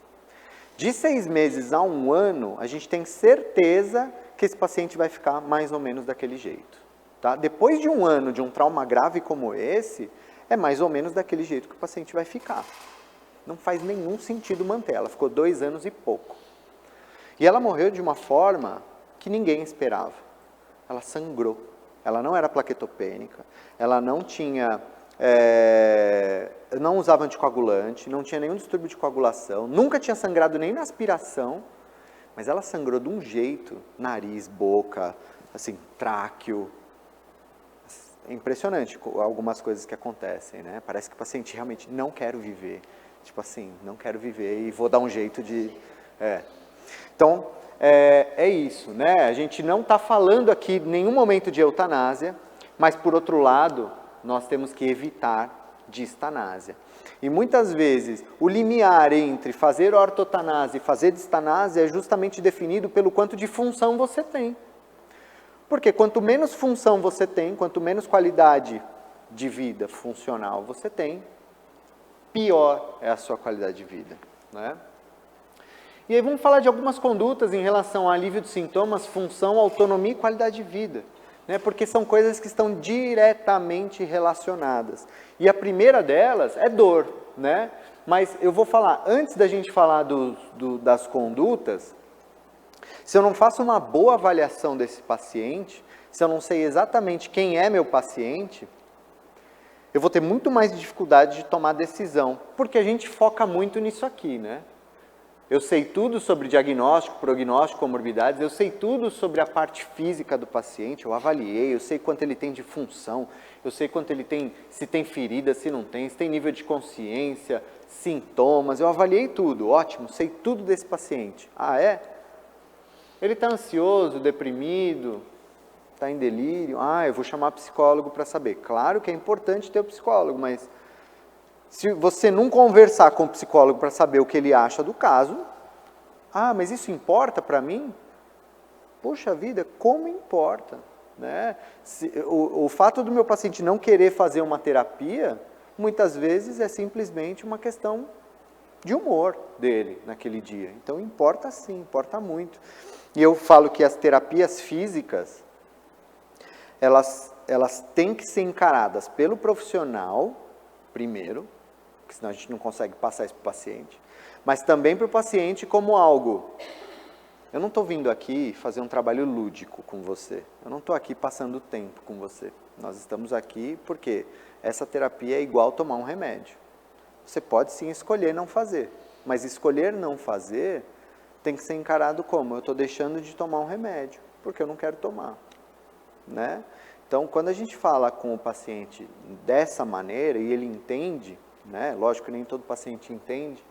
De 6 meses a 1 ano, a gente tem certeza que esse paciente vai ficar mais ou menos daquele jeito, tá? Depois de 1 ano de um trauma grave como esse, é mais ou menos daquele jeito que o paciente vai ficar. Não faz nenhum sentido manter. Ela ficou 2 anos e pouco. E ela morreu de uma forma que ninguém esperava. Ela sangrou. Ela não era plaquetopênica. Ela não tinha... não usava anticoagulante, não tinha nenhum distúrbio de coagulação, nunca tinha sangrado nem na aspiração, mas ela sangrou de um jeito, nariz, boca, assim, tráqueo. É impressionante algumas coisas que acontecem, né? Parece que o paciente realmente não quer viver. Tipo assim, não quero viver e vou dar um jeito de... Então, é isso, né? A gente não está falando aqui em nenhum momento de eutanásia, mas por outro lado, nós temos que evitar distanásia. E muitas vezes, o limiar entre fazer ortotanásia e fazer distanásia é justamente definido pelo quanto de função você tem. Porque quanto menos função você tem, quanto menos qualidade de vida funcional você tem, pior é a sua qualidade de vida, né? E aí vamos falar de algumas condutas em relação ao alívio de sintomas, função, autonomia e qualidade de vida, né? Porque são coisas que estão diretamente relacionadas. E a primeira delas é dor, né? Mas eu vou falar, antes da gente falar das condutas, se eu não faço uma boa avaliação desse paciente, se eu não sei exatamente quem é meu paciente, eu vou ter muito mais dificuldade de tomar decisão, porque a gente foca muito nisso aqui, né? Eu sei tudo sobre diagnóstico, prognóstico, comorbidades, eu sei tudo sobre a parte física do paciente, eu avaliei, eu sei quanto ele tem de função, eu sei quanto ele tem, se tem ferida, se não tem, se tem nível de consciência, sintomas, eu avaliei tudo, ótimo, sei tudo desse paciente. Ah, é? Ele está ansioso, deprimido, está em delírio, eu vou chamar psicólogo para saber. Claro que é importante ter o psicólogo, mas se você não conversar com o psicólogo para saber o que ele acha do caso, mas isso importa para mim? Poxa vida, como importa, né? O fato do meu paciente não querer fazer uma terapia, muitas vezes é simplesmente uma questão de humor dele naquele dia. Então importa sim, importa muito. E eu falo que as terapias físicas, elas têm que ser encaradas pelo profissional, primeiro, porque senão a gente não consegue passar isso para o paciente, mas também para o paciente como algo. Eu não estou vindo aqui fazer um trabalho lúdico com você, eu não estou aqui passando tempo com você. Nós estamos aqui porque essa terapia é igual tomar um remédio. Você pode sim escolher não fazer, mas escolher não fazer tem que ser encarado como? Eu estou deixando de tomar um remédio, porque eu não quero tomar, né? Então, quando a gente fala com o paciente dessa maneira e ele entende, né? Lógico que nem todo paciente entende,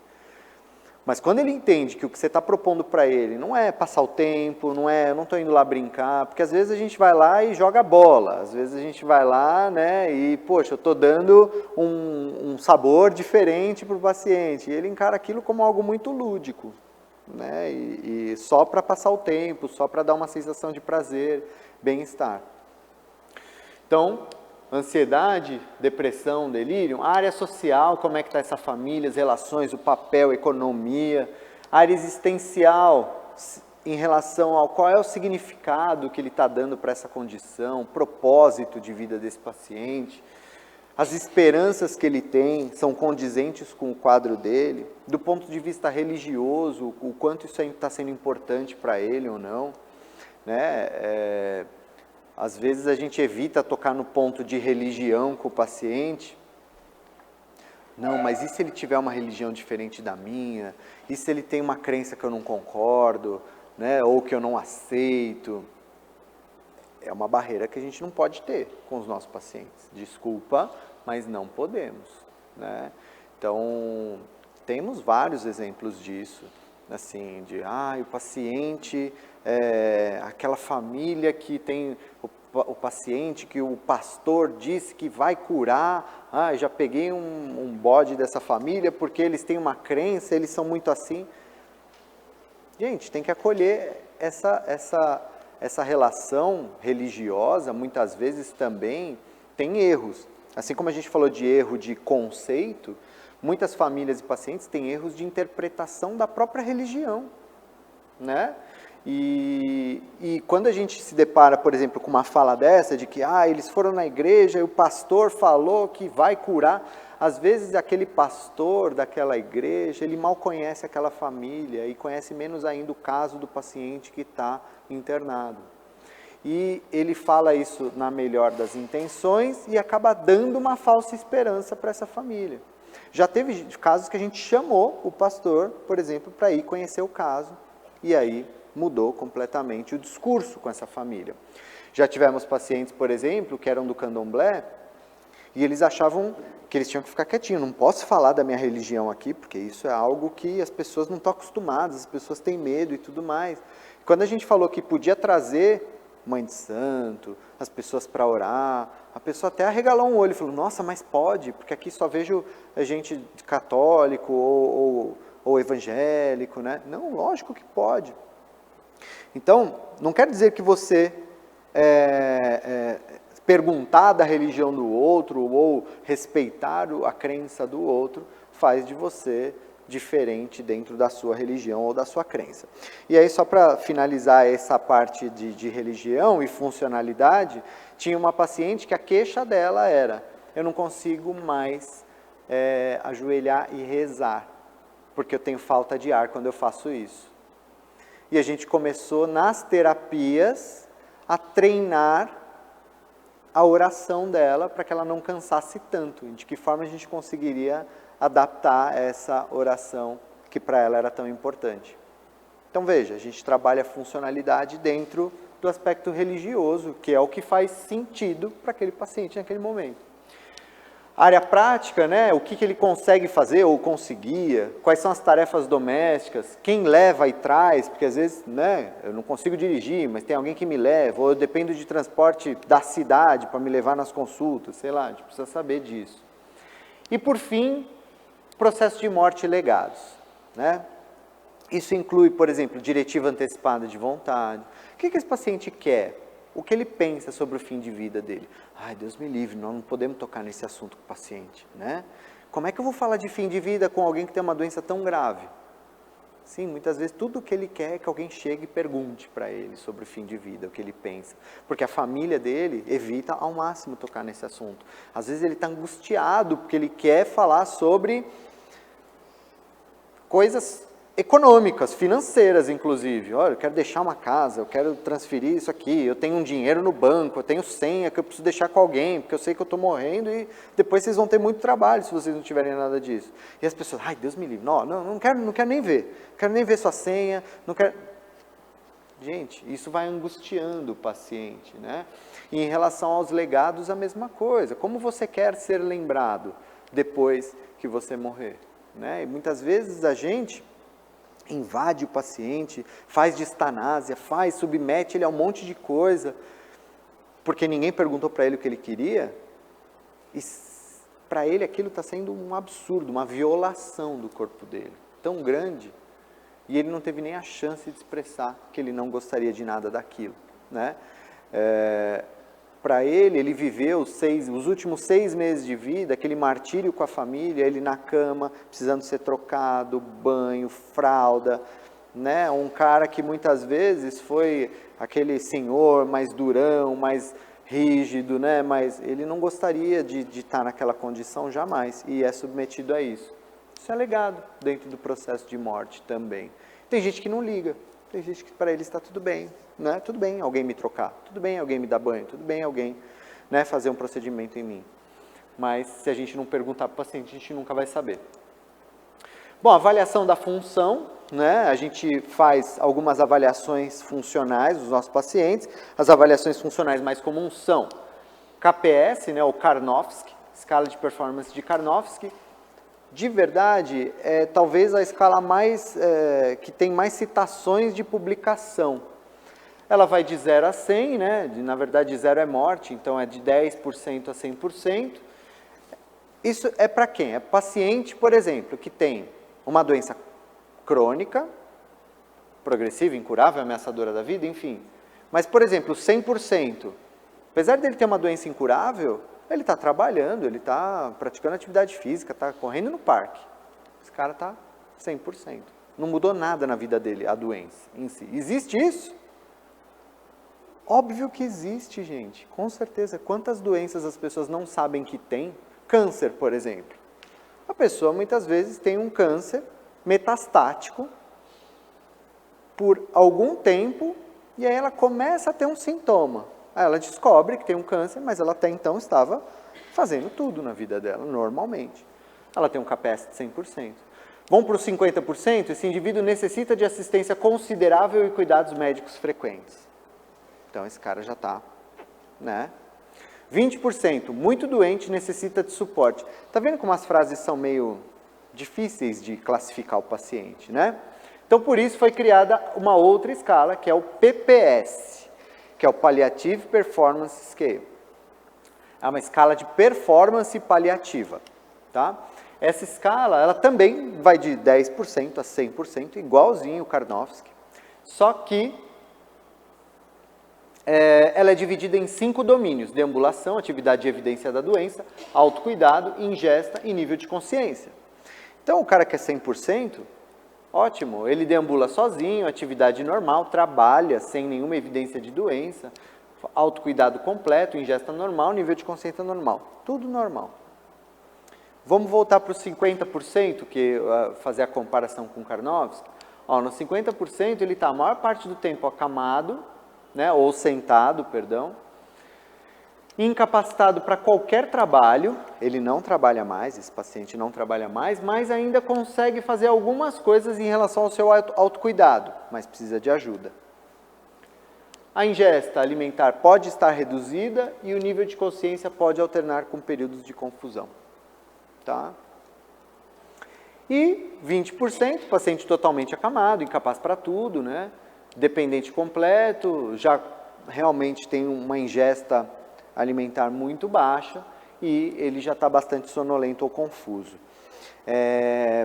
mas quando ele entende que o que você está propondo para ele não é passar o tempo, não é, eu não estou indo lá brincar, porque às vezes a gente vai lá e joga bola, às vezes a gente vai lá, né, e poxa, eu estou dando um sabor diferente para o paciente, e ele encara aquilo como algo muito lúdico, né, e só para passar o tempo, só para dar uma sensação de prazer, bem-estar. Então, ansiedade, depressão, delírio, área social, como é que está essa família, as relações, o papel, a economia, área existencial, em relação ao qual é o significado que ele está dando para essa condição, propósito de vida desse paciente, as esperanças que ele tem são condizentes com o quadro dele, do ponto de vista religioso, o quanto isso está sendo importante para ele ou não, né? Às vezes a gente evita tocar no ponto de religião com o paciente. Não, mas e se ele tiver uma religião diferente da minha? E se ele tem uma crença que eu não concordo, né? Ou que eu não aceito? É uma barreira que a gente não pode ter com os nossos pacientes. Desculpa, mas não podemos, né? Então, temos vários exemplos disso, assim, de, o paciente, aquela família que tem o paciente que o pastor disse que vai curar, já peguei um bode dessa família porque eles têm uma crença, eles são muito assim. Gente, tem que acolher essa relação religiosa, muitas vezes também tem erros. Assim como a gente falou de erro de conceito, muitas famílias e pacientes têm erros de interpretação da própria religião, né? E quando a gente se depara, por exemplo, com uma fala dessa, de que eles foram na igreja e o pastor falou que vai curar, às vezes aquele pastor daquela igreja, ele mal conhece aquela família e conhece menos ainda o caso do paciente que está internado. E ele fala isso na melhor das intenções e acaba dando uma falsa esperança para essa família. Já teve casos que a gente chamou o pastor, por exemplo, para ir conhecer o caso, e aí mudou completamente o discurso com essa família. Já tivemos pacientes, por exemplo, que eram do candomblé, e eles achavam que eles tinham que ficar quietinhos. Não posso falar da minha religião aqui, porque isso é algo que as pessoas não estão acostumadas, as pessoas têm medo e tudo mais. Quando a gente falou que podia trazer mãe de santo, as pessoas para orar, a pessoa até arregalou um olho e falou, nossa, mas pode, porque aqui só vejo gente católico ou evangélico, né? Não, lógico que pode. Então, não quer dizer que você perguntar da religião do outro ou respeitar a crença do outro faz de você diferente dentro da sua religião ou da sua crença. E aí, só para finalizar essa parte de religião e funcionalidade, tinha uma paciente que a queixa dela era: eu não consigo mais ajoelhar e rezar, porque eu tenho falta de ar quando eu faço isso. E a gente começou nas terapias a treinar a oração dela para que ela não cansasse tanto. De que forma a gente conseguiria adaptar essa oração que para ela era tão importante. Então veja, a gente trabalha a funcionalidade dentro do aspecto religioso, que é o que faz sentido para aquele paciente naquele momento. A área prática, né, o que ele consegue fazer ou conseguia, quais são as tarefas domésticas, quem leva e traz, porque às vezes, né, eu não consigo dirigir, mas tem alguém que me leva, ou eu dependo de transporte da cidade para me levar nas consultas, sei lá, a gente precisa saber disso. E por fim, processo de morte e legados, né? Isso inclui, por exemplo, diretiva antecipada de vontade. O que esse paciente quer? O que ele pensa sobre o fim de vida dele? Ai, Deus me livre, nós não podemos tocar nesse assunto com o paciente, né? Como é que eu vou falar de fim de vida com alguém que tem uma doença tão grave? Sim, muitas vezes tudo o que ele quer é que alguém chegue e pergunte para ele sobre o fim de vida, o que ele pensa. Porque a família dele evita ao máximo tocar nesse assunto. Às vezes ele está angustiado porque ele quer falar sobre coisas econômicas, financeiras inclusive. Olha, eu quero deixar uma casa, eu quero transferir isso aqui, eu tenho um dinheiro no banco, eu tenho senha que eu preciso deixar com alguém, porque eu sei que eu estou morrendo e depois vocês vão ter muito trabalho se vocês não tiverem nada disso. E as pessoas, ai, Deus me livre, não quero nem ver, quero nem ver sua senha, não quero... Gente, isso vai angustiando o paciente, né? E em relação aos legados, a mesma coisa. Como você quer ser lembrado depois que você morrer, né? E muitas vezes a gente invade o paciente, faz distanásia, submete ele a um monte de coisa, porque ninguém perguntou para ele o que ele queria, e para ele aquilo está sendo um absurdo, uma violação do corpo dele, tão grande, e ele não teve nem a chance de expressar que ele não gostaria de nada daquilo, né? Para ele viveu os últimos 6 meses de vida, aquele martírio com a família, ele na cama, precisando ser trocado, banho, fralda, né? Um cara que muitas vezes foi aquele senhor mais durão, mais rígido, né? Mas ele não gostaria de estar naquela condição jamais, e é submetido a isso. Isso é legado dentro do processo de morte também. Tem gente que não liga, tem gente que para ele está tudo bem. Né? Tudo bem alguém me trocar, tudo bem alguém me dar banho, tudo bem alguém, né, fazer um procedimento em mim. Mas se a gente não perguntar para o paciente, a gente nunca vai saber. Bom, avaliação da função, né? A gente faz algumas avaliações funcionais dos nossos pacientes. As avaliações funcionais mais comuns são KPS, né, ou Karnofsky, escala de performance de Karnofsky. De verdade, é talvez a escala mais, que tem mais citações de publicação. Ela vai de 0 a 100, né? Na verdade 0 é morte, então é de 10% a 100%. Isso é para quem? É paciente, por exemplo, que tem uma doença crônica, progressiva, incurável, ameaçadora da vida, enfim. Mas, por exemplo, 100%, apesar dele ter uma doença incurável, ele está trabalhando, ele está praticando atividade física, está correndo no parque. Esse cara está 100%. Não mudou nada na vida dele, a doença em si. Existe isso? Óbvio que existe, gente, com certeza. Quantas doenças as pessoas não sabem que tem? Câncer, por exemplo. A pessoa muitas vezes tem um câncer metastático por algum tempo e aí ela começa a ter um sintoma. Aí ela descobre que tem um câncer, mas ela até então estava fazendo tudo na vida dela, normalmente. Ela tem um KPS de 100%. Vamos para os 50%? Esse indivíduo necessita de assistência considerável e cuidados médicos frequentes. Então, esse cara já está, né? 20%, muito doente, necessita de suporte. Está vendo como as frases são meio difíceis de classificar o paciente, né? Então, por isso foi criada uma outra escala, que é o PPS, que é o Palliative Performance Scale. É uma escala de performance paliativa, tá? Essa escala, ela também vai de 10% a 100%, igualzinho o Karnofsky, só que ela é dividida em 5 domínios: deambulação, atividade de evidência da doença, autocuidado, ingesta e nível de consciência. Então, o cara que é 100%, ótimo, ele deambula sozinho, atividade normal, trabalha sem nenhuma evidência de doença, autocuidado completo, ingesta normal, nível de consciência normal, tudo normal. Vamos voltar para os 50%, que fazer a comparação com o Karnofsky. Ó, no 50% ele está a maior parte do tempo acamado, né, ou sentado, perdão, incapacitado para qualquer trabalho, ele não trabalha mais, esse paciente não trabalha mais, mas ainda consegue fazer algumas coisas em relação ao seu autocuidado, mas precisa de ajuda. A ingesta alimentar pode estar reduzida e o nível de consciência pode alternar com períodos de confusão. Tá? E 20%, paciente totalmente acamado, incapaz para tudo, né? Dependente completo, já realmente tem uma ingesta alimentar muito baixa e ele já está bastante sonolento ou confuso,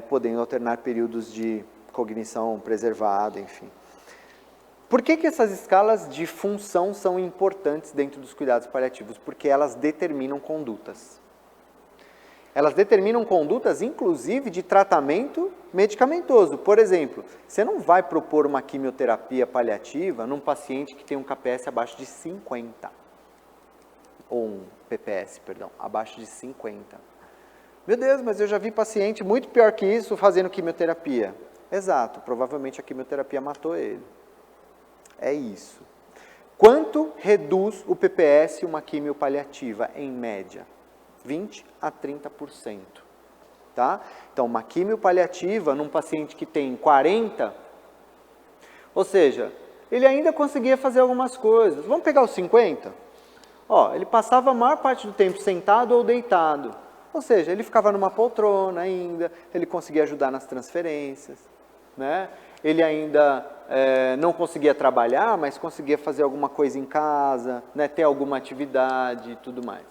podendo alternar períodos de cognição preservada, enfim. Por que essas escalas de função são importantes dentro dos cuidados paliativos? Porque elas determinam condutas. Elas determinam condutas, inclusive, de tratamento medicamentoso. Por exemplo, você não vai propor uma quimioterapia paliativa num paciente que tem um KPS abaixo de 50. Ou um PPS, perdão, abaixo de 50. Meu Deus, mas eu já vi paciente muito pior que isso fazendo quimioterapia. Exato, provavelmente a quimioterapia matou ele. É isso. Quanto reduz o PPS uma quimio paliativa, em média? 20 a 30%. Tá? Então, uma quimio paliativa num paciente que tem 40, ou seja, ele ainda conseguia fazer algumas coisas. Vamos pegar os 50? Ó, ele passava a maior parte do tempo sentado ou deitado. Ou seja, ele ficava numa poltrona ainda, ele conseguia ajudar nas transferências, né? Ele ainda não conseguia trabalhar, mas conseguia fazer alguma coisa em casa, né? Ter alguma atividade e tudo mais.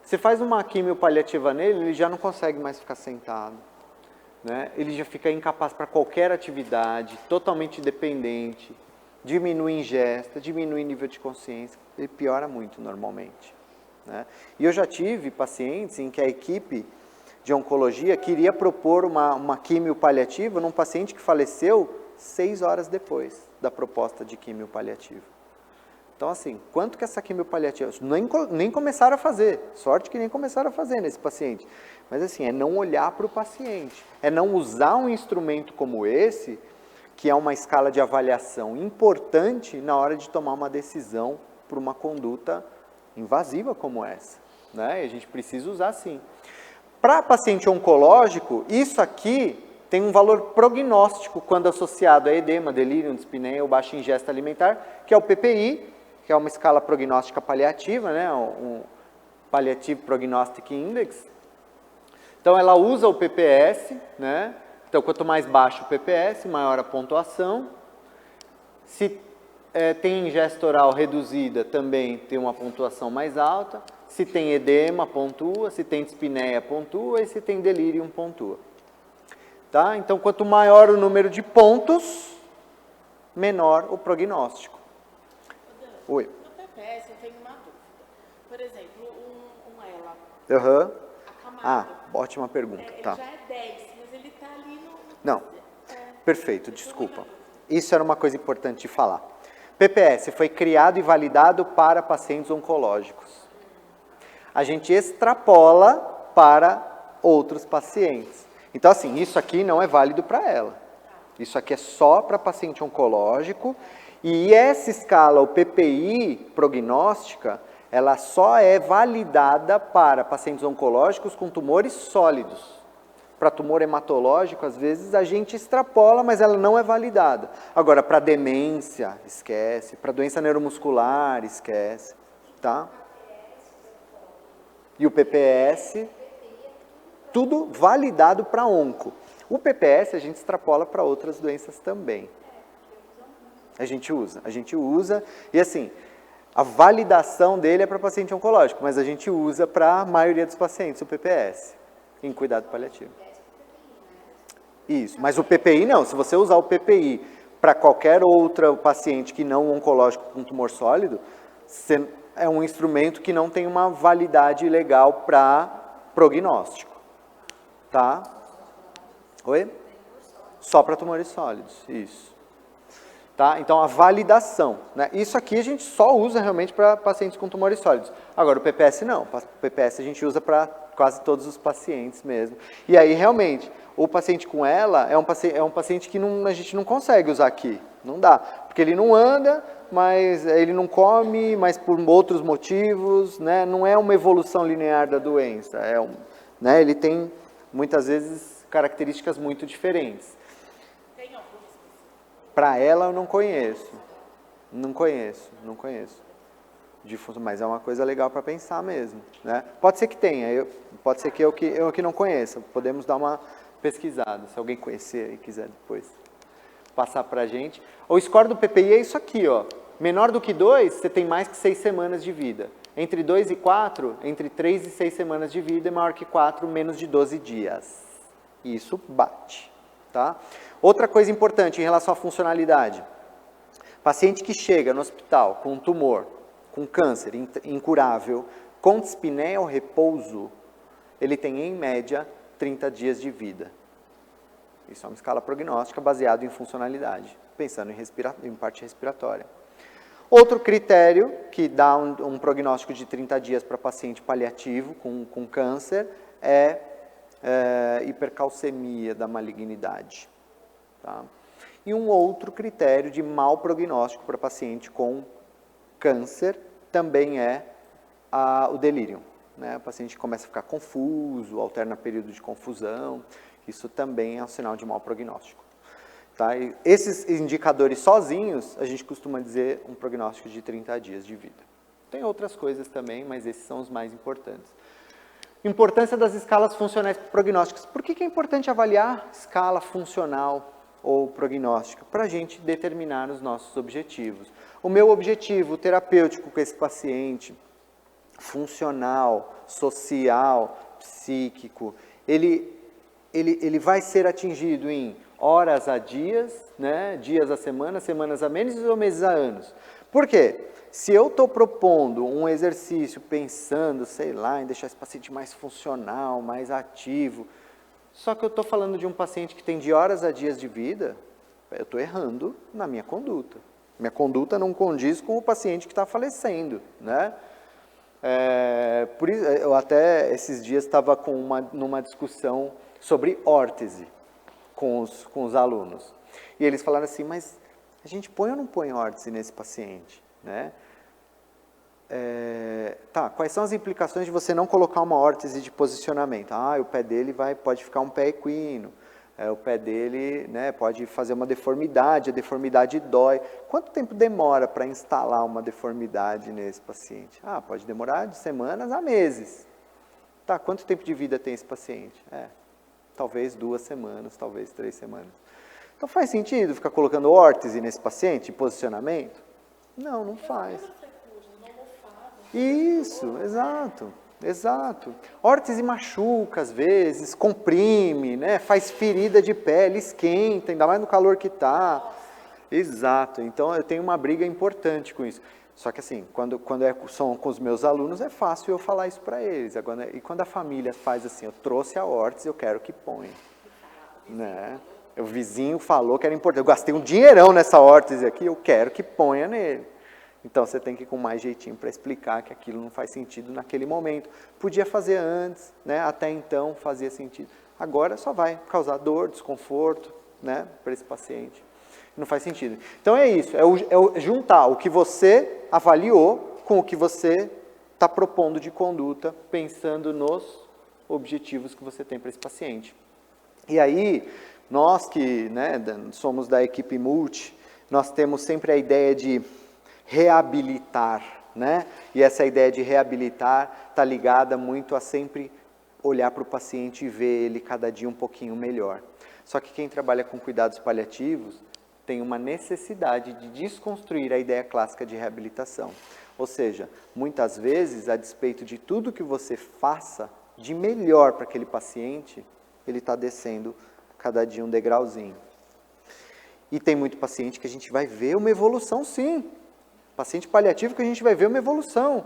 Você faz uma quimio paliativa nele, ele já não consegue mais ficar sentado, né? Ele já fica incapaz para qualquer atividade, totalmente dependente, diminui ingesta, diminui nível de consciência, ele piora muito normalmente, né? E eu já tive pacientes em que a equipe de oncologia queria propor uma quimio paliativa num paciente que faleceu 6 horas depois da proposta de quimio paliativa. Então, assim, quanto que essa quimio paliativa... Nem começaram a fazer, sorte que nem começaram a fazer nesse paciente. Mas, assim, é não olhar para o paciente, é não usar um instrumento como esse, que é uma escala de avaliação importante na hora de tomar uma decisão por uma conduta invasiva como essa, né? E a gente precisa usar sim. Para paciente oncológico, isso aqui tem um valor prognóstico quando associado a edema, delírio, dispneia ou baixa ingesta alimentar, que é o PPI, que é uma escala prognóstica paliativa, né? Um Palliative Prognostic Index. Então, ela usa o PPS, né? Então, quanto mais baixo o PPS, maior a pontuação. Se tem ingesta oral reduzida, também tem uma pontuação mais alta. Se tem edema, pontua. Se tem dispneia, pontua. E se tem delírio, pontua. Tá? Então, quanto maior o número de pontos, menor o prognóstico. Oi. No PPS, eu tenho uma dúvida. Por exemplo, um ELA. Aham. Acamado. Ótima pergunta. Ele Tá. já é 10, mas ele está ali no... Não. Perfeito, desculpa. Isso era uma coisa importante de falar. PPS foi criado e validado para pacientes oncológicos. A gente extrapola para outros pacientes. Então, assim, isso aqui não é válido para ela. Isso aqui é só para paciente oncológico. E essa escala, o PPI prognóstica, ela só é validada para pacientes oncológicos com tumores sólidos. Para tumor hematológico, às vezes, a gente extrapola, mas ela não é validada. Agora, para demência, esquece. Para doença neuromuscular, esquece. Tá? E o PPS, tudo validado para onco. O PPS a gente extrapola para outras doenças também. A gente usa. E assim, a validação dele é para paciente oncológico, mas a gente usa para a maioria dos pacientes, o PPS, em cuidado paliativo. Isso, mas o PPI não. Se você usar o PPI para qualquer outro paciente que não oncológico com tumor sólido, é um instrumento que não tem uma validade legal para prognóstico. Tá? Oi? Só para tumores sólidos, isso. Tá? Então, a validação, né? Isso aqui a gente só usa realmente para pacientes com tumores sólidos. Agora, o PPS não. O PPS a gente usa para quase todos os pacientes mesmo. E aí, realmente, o paciente com ela é um paciente que a gente não consegue usar aqui. Não dá. Porque ele não anda, mas ele não come, mas por outros motivos, né? Não é uma evolução linear da doença. Né? Ele tem, muitas vezes, características muito diferentes. Para ela eu não conheço. Não conheço. Mas é uma coisa legal para pensar mesmo, né? Pode ser que tenha, pode ser que eu que não conheça. Podemos dar uma pesquisada, se alguém conhecer e quiser depois passar para a gente. O score do PPI é isso aqui, ó. Menor do que 2, você tem mais que 6 semanas de vida. Entre 2 e 4, entre 3 e 6 semanas de vida, é maior que 4, menos de 12 dias. Isso bate, tá? Outra coisa importante em relação à funcionalidade. Paciente que chega no hospital com um tumor, com câncer incurável, com dispneia ou repouso, ele tem, em média, 30 dias de vida. Isso é uma escala prognóstica baseada em funcionalidade, pensando em parte respiratória. Outro critério que dá um prognóstico de 30 dias para paciente paliativo com câncer é hipercalcemia da malignidade. Tá? E um outro critério de mau prognóstico para paciente com câncer também é o delírio. Né? O paciente começa a ficar confuso, alterna período de confusão, isso também é um sinal de mau prognóstico. Tá? E esses indicadores sozinhos, a gente costuma dizer um prognóstico de 30 dias de vida. Tem outras coisas também, mas esses são os mais importantes. Importância das escalas funcionais prognósticas. Por que é importante avaliar escala funcional ou prognóstica? Para a gente determinar os nossos objetivos. O meu objetivo terapêutico com esse paciente, funcional, social, psíquico, ele vai ser atingido em horas a dias, né? Dias a semana, semanas a meses ou meses a anos. Por quê? Se eu estou propondo um exercício pensando, sei lá, em deixar esse paciente mais funcional, mais ativo, só que eu estou falando de um paciente que tem de horas a dias de vida, eu estou errando na minha conduta. Minha conduta não condiz com o paciente que está falecendo, né? Por isso, eu até esses dias estava numa discussão sobre órtese com os alunos. E eles falaram assim, mas a gente põe ou não põe órtese nesse paciente? Né? Quais são as implicações de você não colocar uma órtese de posicionamento? O pé dele pode ficar um pé equino, o pé dele, né, pode fazer uma deformidade, a deformidade dói. Quanto tempo demora para instalar uma deformidade nesse paciente? Pode demorar de semanas a meses. Quanto tempo de vida tem esse paciente? Talvez 2 semanas, talvez 3 semanas. Então faz sentido ficar colocando órtese nesse paciente, posicionamento? Não faz. Isso, exato. Órtese machuca às vezes, comprime, né? Faz ferida de pele, esquenta, ainda mais no calor que está. Exato, então eu tenho uma briga importante com isso. Só que assim, quando são com os meus alunos, é fácil eu falar isso para eles. Agora, e quando a família faz assim, eu trouxe a órtese, eu quero que ponha. Né? O vizinho falou que era importante, eu gastei um dinheirão nessa órtese aqui, eu quero que ponha nele. Então você tem que ir com mais jeitinho para explicar que aquilo não faz sentido naquele momento. Podia fazer antes, né? Até então fazia sentido. Agora só vai causar dor, desconforto, né? Para esse paciente. Não faz sentido. Então é isso, é juntar o que você avaliou com o que você está propondo de conduta, pensando nos objetivos que você tem para esse paciente. E aí, nós que, né, somos da equipe Multi, nós temos sempre a ideia de reabilitar, né? E essa ideia de reabilitar está ligada muito a sempre olhar para o paciente e ver ele cada dia um pouquinho melhor. Só que quem trabalha com cuidados paliativos tem uma necessidade de desconstruir a ideia clássica de reabilitação. Ou seja, muitas vezes, a despeito de tudo que você faça de melhor para aquele paciente, ele está descendo cada dia um degrauzinho. E tem muito paciente que a gente vai ver uma evolução, sim. Paciente paliativo que a gente vai ver uma evolução,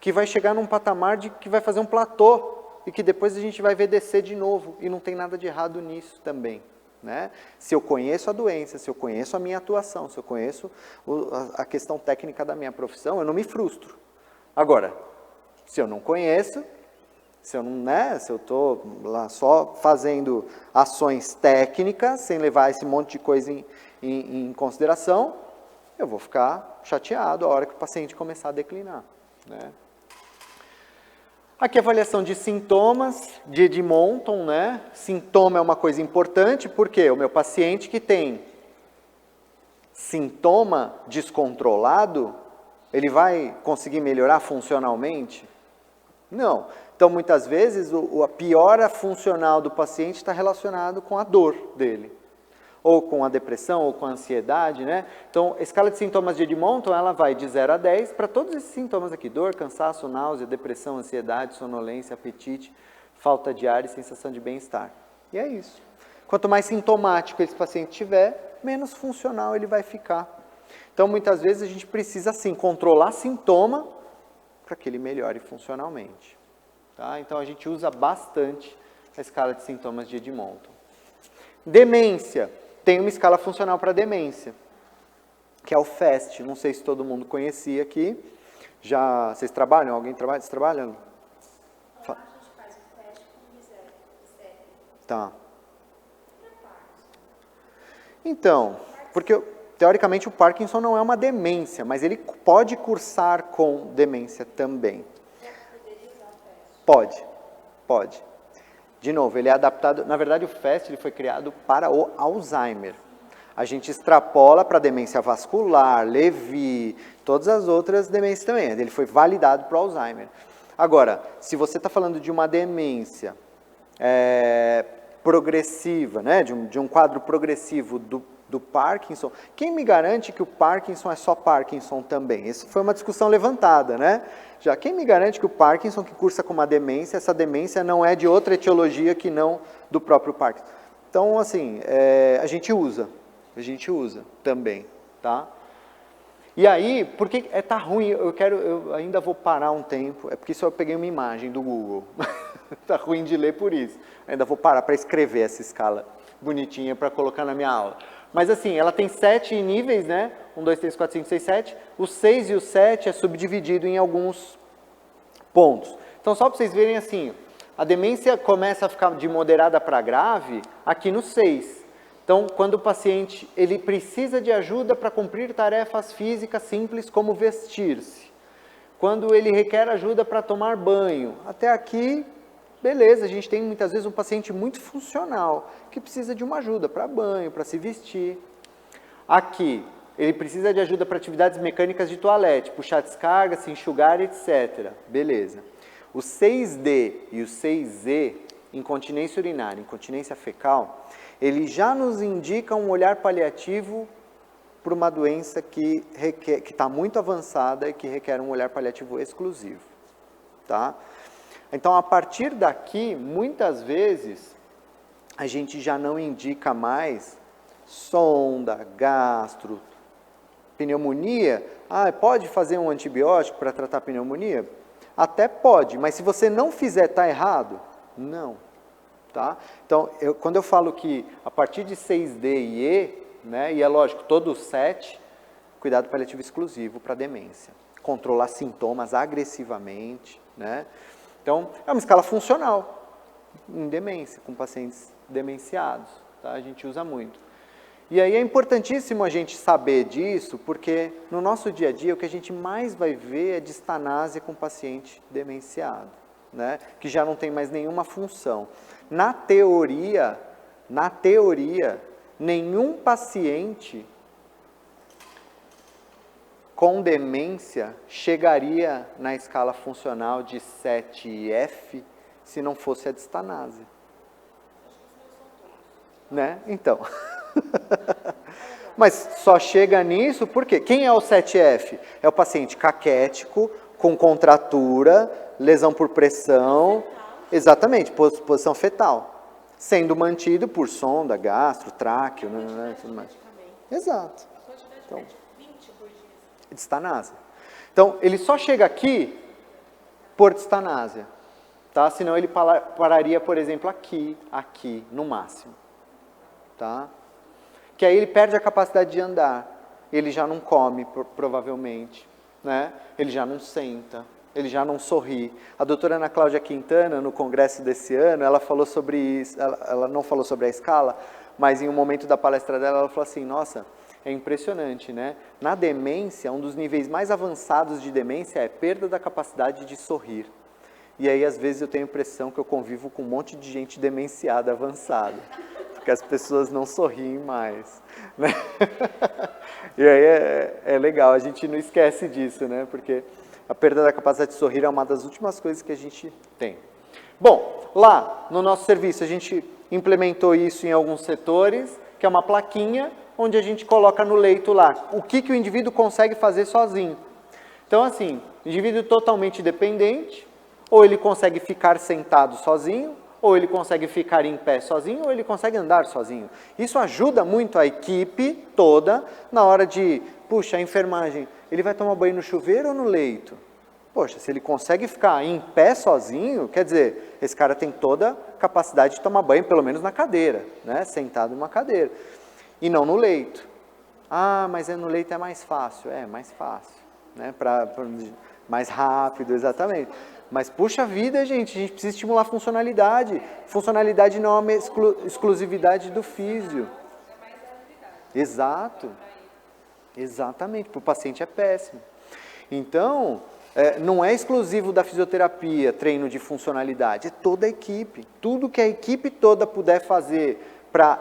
que vai chegar num patamar que vai fazer um platô, e que depois a gente vai ver descer de novo, e não tem nada de errado nisso também. Né? Se eu conheço a doença, se eu conheço a minha atuação, se eu conheço a questão técnica da minha profissão, eu não me frustro. Agora, se eu não conheço, se eu estou lá só fazendo ações técnicas, sem levar esse monte de coisa em consideração, eu vou ficar chateado a hora que o paciente começar a declinar. Né? Aqui a avaliação de sintomas de Edmonton, né? Sintoma é uma coisa importante, porque o meu paciente que tem sintoma descontrolado, ele vai conseguir melhorar funcionalmente? Não. Então, muitas vezes, a piora funcional do paciente está relacionado com a dor dele, ou com a depressão, ou com a ansiedade, né? Então, a escala de sintomas de Edmonton, ela vai de 0 a 10 para todos esses sintomas aqui, dor, cansaço, náusea, depressão, ansiedade, sonolência, apetite, falta de ar e sensação de bem-estar. E é isso. Quanto mais sintomático esse paciente tiver, menos funcional ele vai ficar. Então, muitas vezes, a gente precisa, sim, controlar sintoma para que ele melhore funcionalmente. Tá? Então, a gente usa bastante a escala de sintomas de Edmonton. Demência. Tem uma escala funcional para demência, que é o FAST. Não sei se todo mundo conhecia aqui. Já, vocês trabalham? Alguém trabalha? Vocês trabalham? A gente faz o FAST com miséria. Tá. Então, porque teoricamente o Parkinson não é uma demência, mas ele pode cursar com demência também. Pode. De novo, ele é adaptado, na verdade o FAST ele foi criado para o Alzheimer. A gente extrapola para demência vascular, Lewy, todas as outras demências também. Ele foi validado para o Alzheimer. Agora, se você está falando de uma demência progressiva, né, de um quadro progressivo do Parkinson, quem me garante que o Parkinson é só Parkinson também? Isso foi uma discussão levantada, né? Já quem me garante que o Parkinson que cursa com uma demência, essa demência não é de outra etiologia que não do próprio Parkinson? Então, assim, a gente usa também, tá? E aí, porque tá ruim, eu ainda vou parar um tempo, é porque só eu peguei uma imagem do Google, tá ruim de ler por isso, ainda vou parar para escrever essa escala bonitinha para colocar na minha aula. Mas assim, ela tem 7 níveis, né? 1, 2, 3, 4, 5, 6, 7. O 6 e o 7 é subdividido em alguns pontos. Então, só para vocês verem assim, a demência começa a ficar de moderada para grave aqui no 6. Então, quando o paciente ele precisa de ajuda para cumprir tarefas físicas simples como vestir-se. Quando ele requer ajuda para tomar banho. Até aqui, beleza, a gente tem muitas vezes um paciente muito funcional, que precisa de uma ajuda para banho, para se vestir. Aqui, ele precisa de ajuda para atividades mecânicas de toalete, puxar descarga, se enxugar, etc. Beleza. O 6D e o 6E, incontinência urinária, incontinência fecal, ele já nos indica um olhar paliativo para uma doença que está muito avançada e que requer um olhar paliativo exclusivo. Tá? Então, a partir daqui, muitas vezes, a gente já não indica mais sonda, gastro, pneumonia. Pode fazer um antibiótico para tratar a pneumonia? Até pode, mas se você não fizer, está errado? Não. Tá? Então, quando eu falo que a partir de 6D e E, né, e é lógico, todo o 7, cuidado paliativo exclusivo para demência. Controlar sintomas agressivamente, né? Então, é uma escala funcional em demência, com pacientes demenciados, tá? A gente usa muito. E aí é importantíssimo a gente saber disso, porque no nosso dia a dia o que a gente mais vai ver é distanásia com paciente demenciado, né? Que já não tem mais nenhuma função. Na teoria, nenhum paciente com demência chegaria na escala funcional de 7F se não fosse a distanásia. Né? Então. Mas só chega nisso porque quem é o 7F? É o paciente caquético, com contratura, lesão por pressão, exatamente, posição fetal, sendo mantido por sonda, gastro, tráqueo, né, tudo mais. Exato. Então, distanásia. Então, ele só chega aqui por distanásia. tá? Senão ele pararia, por exemplo, aqui, no máximo, tá? Que aí ele perde a capacidade de andar, ele já não come, provavelmente, né? Ele já não senta, ele já não sorri. A doutora Ana Cláudia Quintana, no congresso desse ano, ela falou sobre isso, ela não falou sobre a escala, mas em um momento da palestra dela, ela falou assim, nossa, é impressionante, né? Na demência, um dos níveis mais avançados de demência é perda da capacidade de sorrir. E aí, às vezes, eu tenho a impressão que eu convivo com um monte de gente demenciada, avançada, porque as pessoas não sorriem mais, né? E aí é legal, a gente não esquece disso, né? Porque a perda da capacidade de sorrir é uma das últimas coisas que a gente tem. Bom, lá no nosso serviço, a gente implementou isso em alguns setores, que é uma plaquinha, onde a gente coloca no leito lá, o que o indivíduo consegue fazer sozinho. Então, assim, indivíduo totalmente dependente, ou ele consegue ficar sentado sozinho, ou ele consegue ficar em pé sozinho, ou ele consegue andar sozinho. Isso ajuda muito a equipe toda na hora de, puxa, a enfermagem, ele vai tomar banho no chuveiro ou no leito? Poxa, se ele consegue ficar em pé sozinho, quer dizer, esse cara tem toda a capacidade de tomar banho, pelo menos na cadeira, né? Sentado numa cadeira. E não no leito. Ah, mas no leito é mais fácil. É, mais fácil, né? Mais rápido, exatamente. Mas, puxa vida, gente, a gente precisa estimular a funcionalidade. Funcionalidade não é uma exclusividade do físio. Exato. Exatamente, para o paciente é péssimo. Então, não é exclusivo da fisioterapia, treino de funcionalidade, é toda a equipe. Tudo que a equipe toda puder fazer para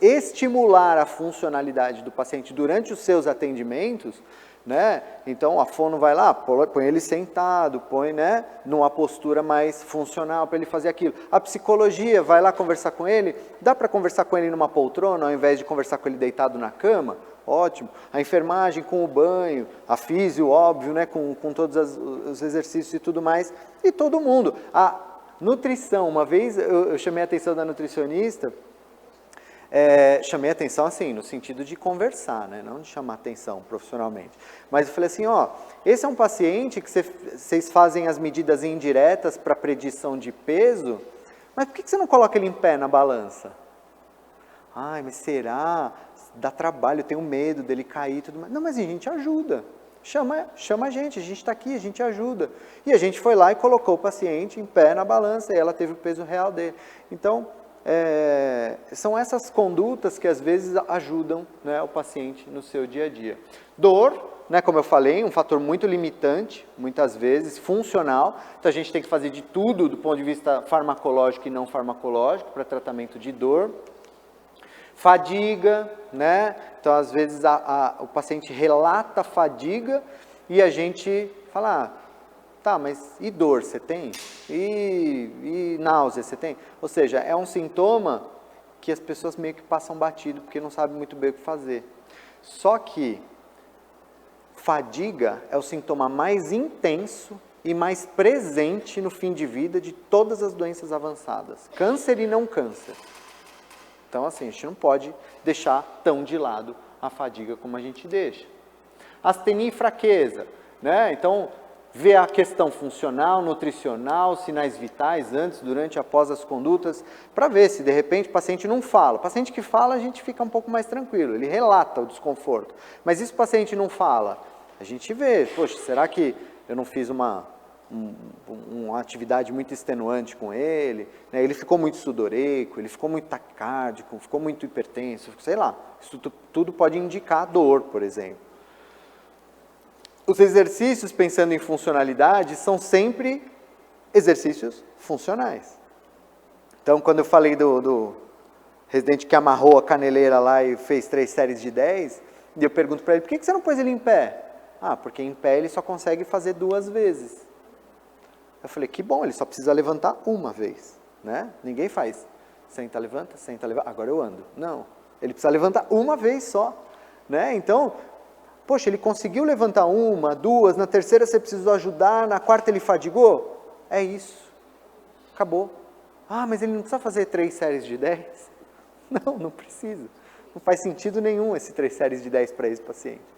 estimular a funcionalidade do paciente durante os seus atendimentos, né? Então a fono vai lá, põe ele sentado, põe, né, numa postura mais funcional para ele fazer aquilo. A psicologia vai lá conversar com ele, dá para conversar com ele numa poltrona ao invés de conversar com ele deitado na cama? Ótimo. A enfermagem com o banho, a físio, óbvio, né, com todos os exercícios e tudo mais, e todo mundo. A nutrição, uma vez eu chamei a atenção da nutricionista, chamei a atenção assim, no sentido de conversar, né? Não de chamar atenção profissionalmente. Mas eu falei assim, ó, esse é um paciente que vocês fazem as medidas indiretas para predição de peso, mas por que você não coloca ele em pé na balança? Ai, mas será? Dá trabalho, eu tenho medo dele cair e tudo mais. Não, mas a gente ajuda. Chama a gente está aqui, a gente ajuda. E a gente foi lá e colocou o paciente em pé na balança e ela teve o peso real dele. Então, são essas condutas que às vezes ajudam, né, o paciente no seu dia a dia. Dor, né, como eu falei, um fator muito limitante, muitas vezes, funcional. Então a gente tem que fazer de tudo do ponto de vista farmacológico e não farmacológico para tratamento de dor. Fadiga, né? Então às vezes o paciente relata fadiga e a gente fala, tá, mas e dor você tem? E náusea você tem? Ou seja, é um sintoma que as pessoas meio que passam batido porque não sabem muito bem o que fazer. Só que fadiga é o sintoma mais intenso e mais presente no fim de vida de todas as doenças avançadas. Câncer e não câncer. Então, assim, a gente não pode deixar tão de lado a fadiga como a gente deixa. Astenia e fraqueza, né? Então, ver a questão funcional, nutricional, sinais vitais antes, durante e após as condutas, para ver se de repente o paciente não fala. O paciente que fala, a gente fica um pouco mais tranquilo, ele relata o desconforto. Mas e se o paciente não fala? A gente vê, poxa, será que eu não fiz uma atividade muito extenuante com ele, né? Ele ficou muito sudoreico, ele ficou muito taquicárdico, ficou muito hipertenso, sei lá. Isso tudo pode indicar dor, por exemplo. Os exercícios, pensando em funcionalidade, são sempre exercícios funcionais. Então, quando eu falei do residente que amarrou a caneleira lá e fez 3 séries de 10, e eu pergunto para ele, por que você não pôs ele em pé? Ah, porque em pé ele só consegue fazer 2 vezes. Eu falei, que bom, ele só precisa levantar uma vez, né? Ninguém faz, senta, levanta, agora eu ando. Não, ele precisa levantar uma vez só, né? Então, poxa, ele conseguiu levantar 1, 2, na terceira você precisou ajudar, na quarta ele fadigou? É isso, acabou. Ah, mas ele não precisa fazer 3 séries de 10? Não precisa. Não faz sentido nenhum esse 3 séries de 10 para esse paciente.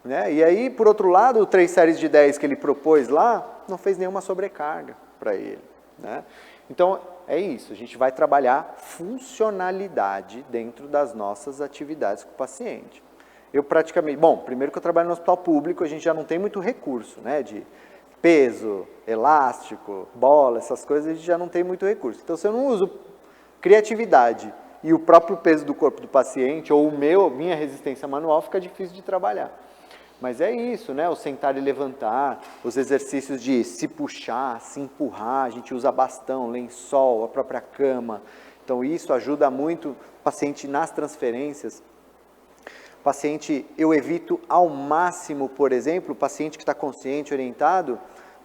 Né? E aí, por outro lado, o 3 séries de 10 que ele propôs lá, não fez nenhuma sobrecarga para ele. né? Então, é isso, a gente vai trabalhar funcionalidade dentro das nossas atividades com o paciente. Eu praticamente, bom, primeiro que eu trabalho no hospital público, a gente já não tem muito recurso, né, de peso, elástico, bola, essas coisas, a gente já não tem muito recurso. Então, se eu não uso criatividade e o próprio peso do corpo do paciente, ou minha resistência manual, fica difícil de trabalhar. Mas é isso, né? O sentar e levantar, os exercícios de se puxar, se empurrar, a gente usa bastão, lençol, a própria cama. Então isso ajuda muito o paciente nas transferências. O paciente, eu evito ao máximo, por exemplo, o paciente que está consciente, orientado,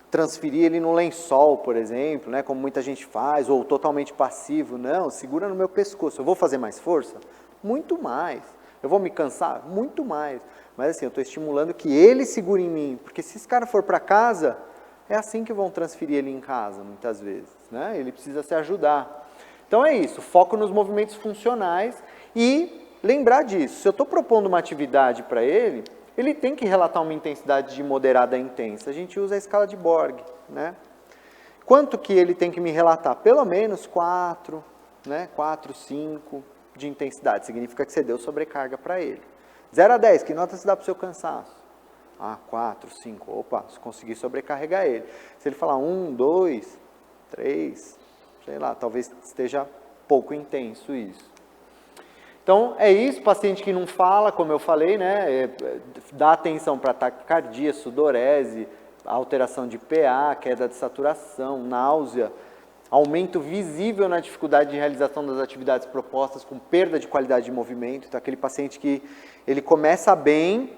transferir ele no lençol, por exemplo, né? Como muita gente faz, ou totalmente passivo. Não, segura no meu pescoço. Eu vou fazer mais força? Muito mais. Eu vou me cansar? Muito mais. Mas assim, eu estou estimulando que ele segure em mim, porque se esse cara for para casa, é assim que vão transferir ele em casa, muitas vezes, né? Ele precisa se ajudar. Então é isso, foco nos movimentos funcionais e lembrar disso. Se eu estou propondo uma atividade para ele, ele tem que relatar uma intensidade de moderada a intensa. A gente usa a escala de Borg, né? Quanto que ele tem que me relatar? Pelo menos 4, né? 4, 5 de intensidade. Significa que você deu sobrecarga para ele. 0 a 10, que nota se dá para o seu cansaço? 4, 5, opa, se conseguir sobrecarregar ele. Se ele falar 1, 2, 3, sei lá, talvez esteja pouco intenso isso. Então, é isso, paciente que não fala, como eu falei, né, dá atenção para taquicardia, sudorese, alteração de PA, queda de saturação, náusea, aumento visível na dificuldade de realização das atividades propostas, com perda de qualidade de movimento. Então, aquele paciente que ele começa bem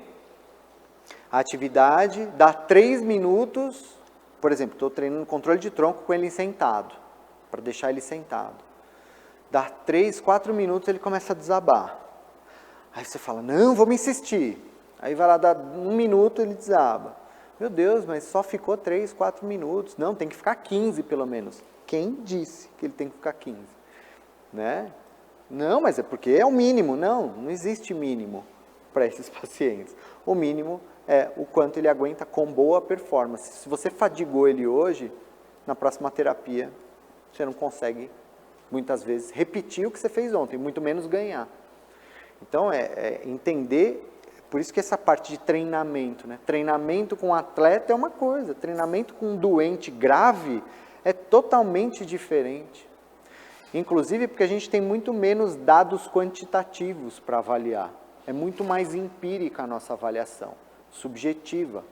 a atividade, dá 3 minutos, por exemplo, estou treinando controle de tronco com ele sentado, para deixar ele sentado. Dá 3, 4 minutos, ele começa a desabar. Aí você fala, não, vamos insistir. Aí vai lá, dá 1 minuto, ele desaba. Meu Deus, mas só ficou 3, 4 minutos. Não, tem que ficar 15 pelo menos. Quem disse que ele tem que ficar 15? Né? Não, mas é porque é o mínimo. Não, não existe mínimo para esses pacientes. O mínimo é o quanto ele aguenta com boa performance. Se você fadigou ele hoje, na próxima terapia, você não consegue, muitas vezes, repetir o que você fez ontem, muito menos ganhar. Então, entender, por isso que essa parte de treinamento, né? Treinamento com atleta é uma coisa, treinamento com um doente grave é totalmente diferente. Inclusive porque a gente tem muito menos dados quantitativos para avaliar. É muito mais empírica a nossa avaliação, subjetiva.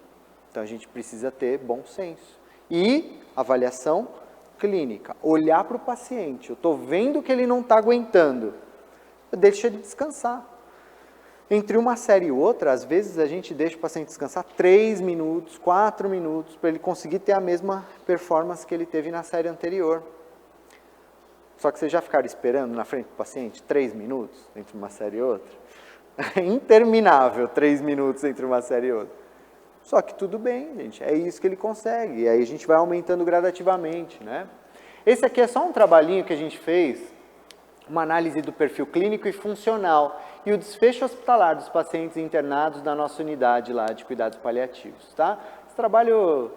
Então a gente precisa ter bom senso. E avaliação clínica, olhar para o paciente. Eu estou vendo que ele não está aguentando, deixa ele descansar. Entre uma série e outra, às vezes a gente deixa o paciente descansar 3 minutos, 4 minutos, para ele conseguir ter a mesma performance que ele teve na série anterior. Só que vocês já ficaram esperando na frente do paciente 3 minutos entre uma série e outra? É interminável 3 minutos entre uma série e outra. Só que tudo bem, gente, é isso que ele consegue. E aí a gente vai aumentando gradativamente, né? Esse aqui é só um trabalhinho que a gente fez, uma análise do perfil clínico e funcional e o desfecho hospitalar dos pacientes internados na nossa unidade lá de cuidados paliativos, tá? Esse trabalho,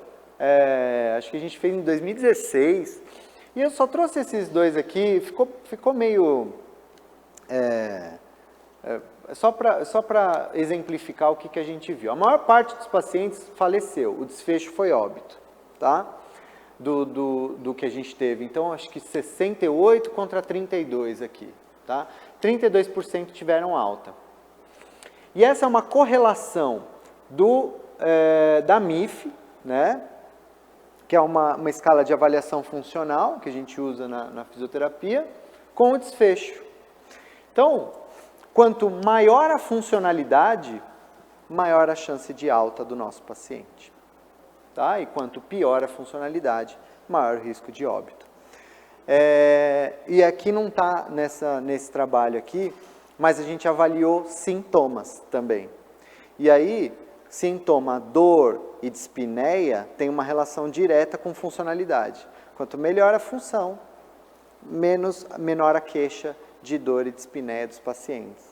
acho que a gente fez em 2016 e eu só trouxe esses dois aqui, ficou meio... só para exemplificar o que a gente viu. A maior parte dos pacientes faleceu, o desfecho foi óbito, tá? Do que a gente teve. Então, acho que 68 contra 32 aqui, tá? 32% tiveram alta. E essa é uma correlação da MIF, né? Que é uma escala de avaliação funcional que a gente usa na fisioterapia, com o desfecho. Então, quanto maior a funcionalidade, maior a chance de alta do nosso paciente. Tá? E quanto pior a funcionalidade, maior o risco de óbito. E aqui não está nesse trabalho aqui, mas a gente avaliou sintomas também. E aí, sintoma dor e dispneia tem uma relação direta com funcionalidade. Quanto melhor a função, menor a queixa de dor e dispneia dos pacientes.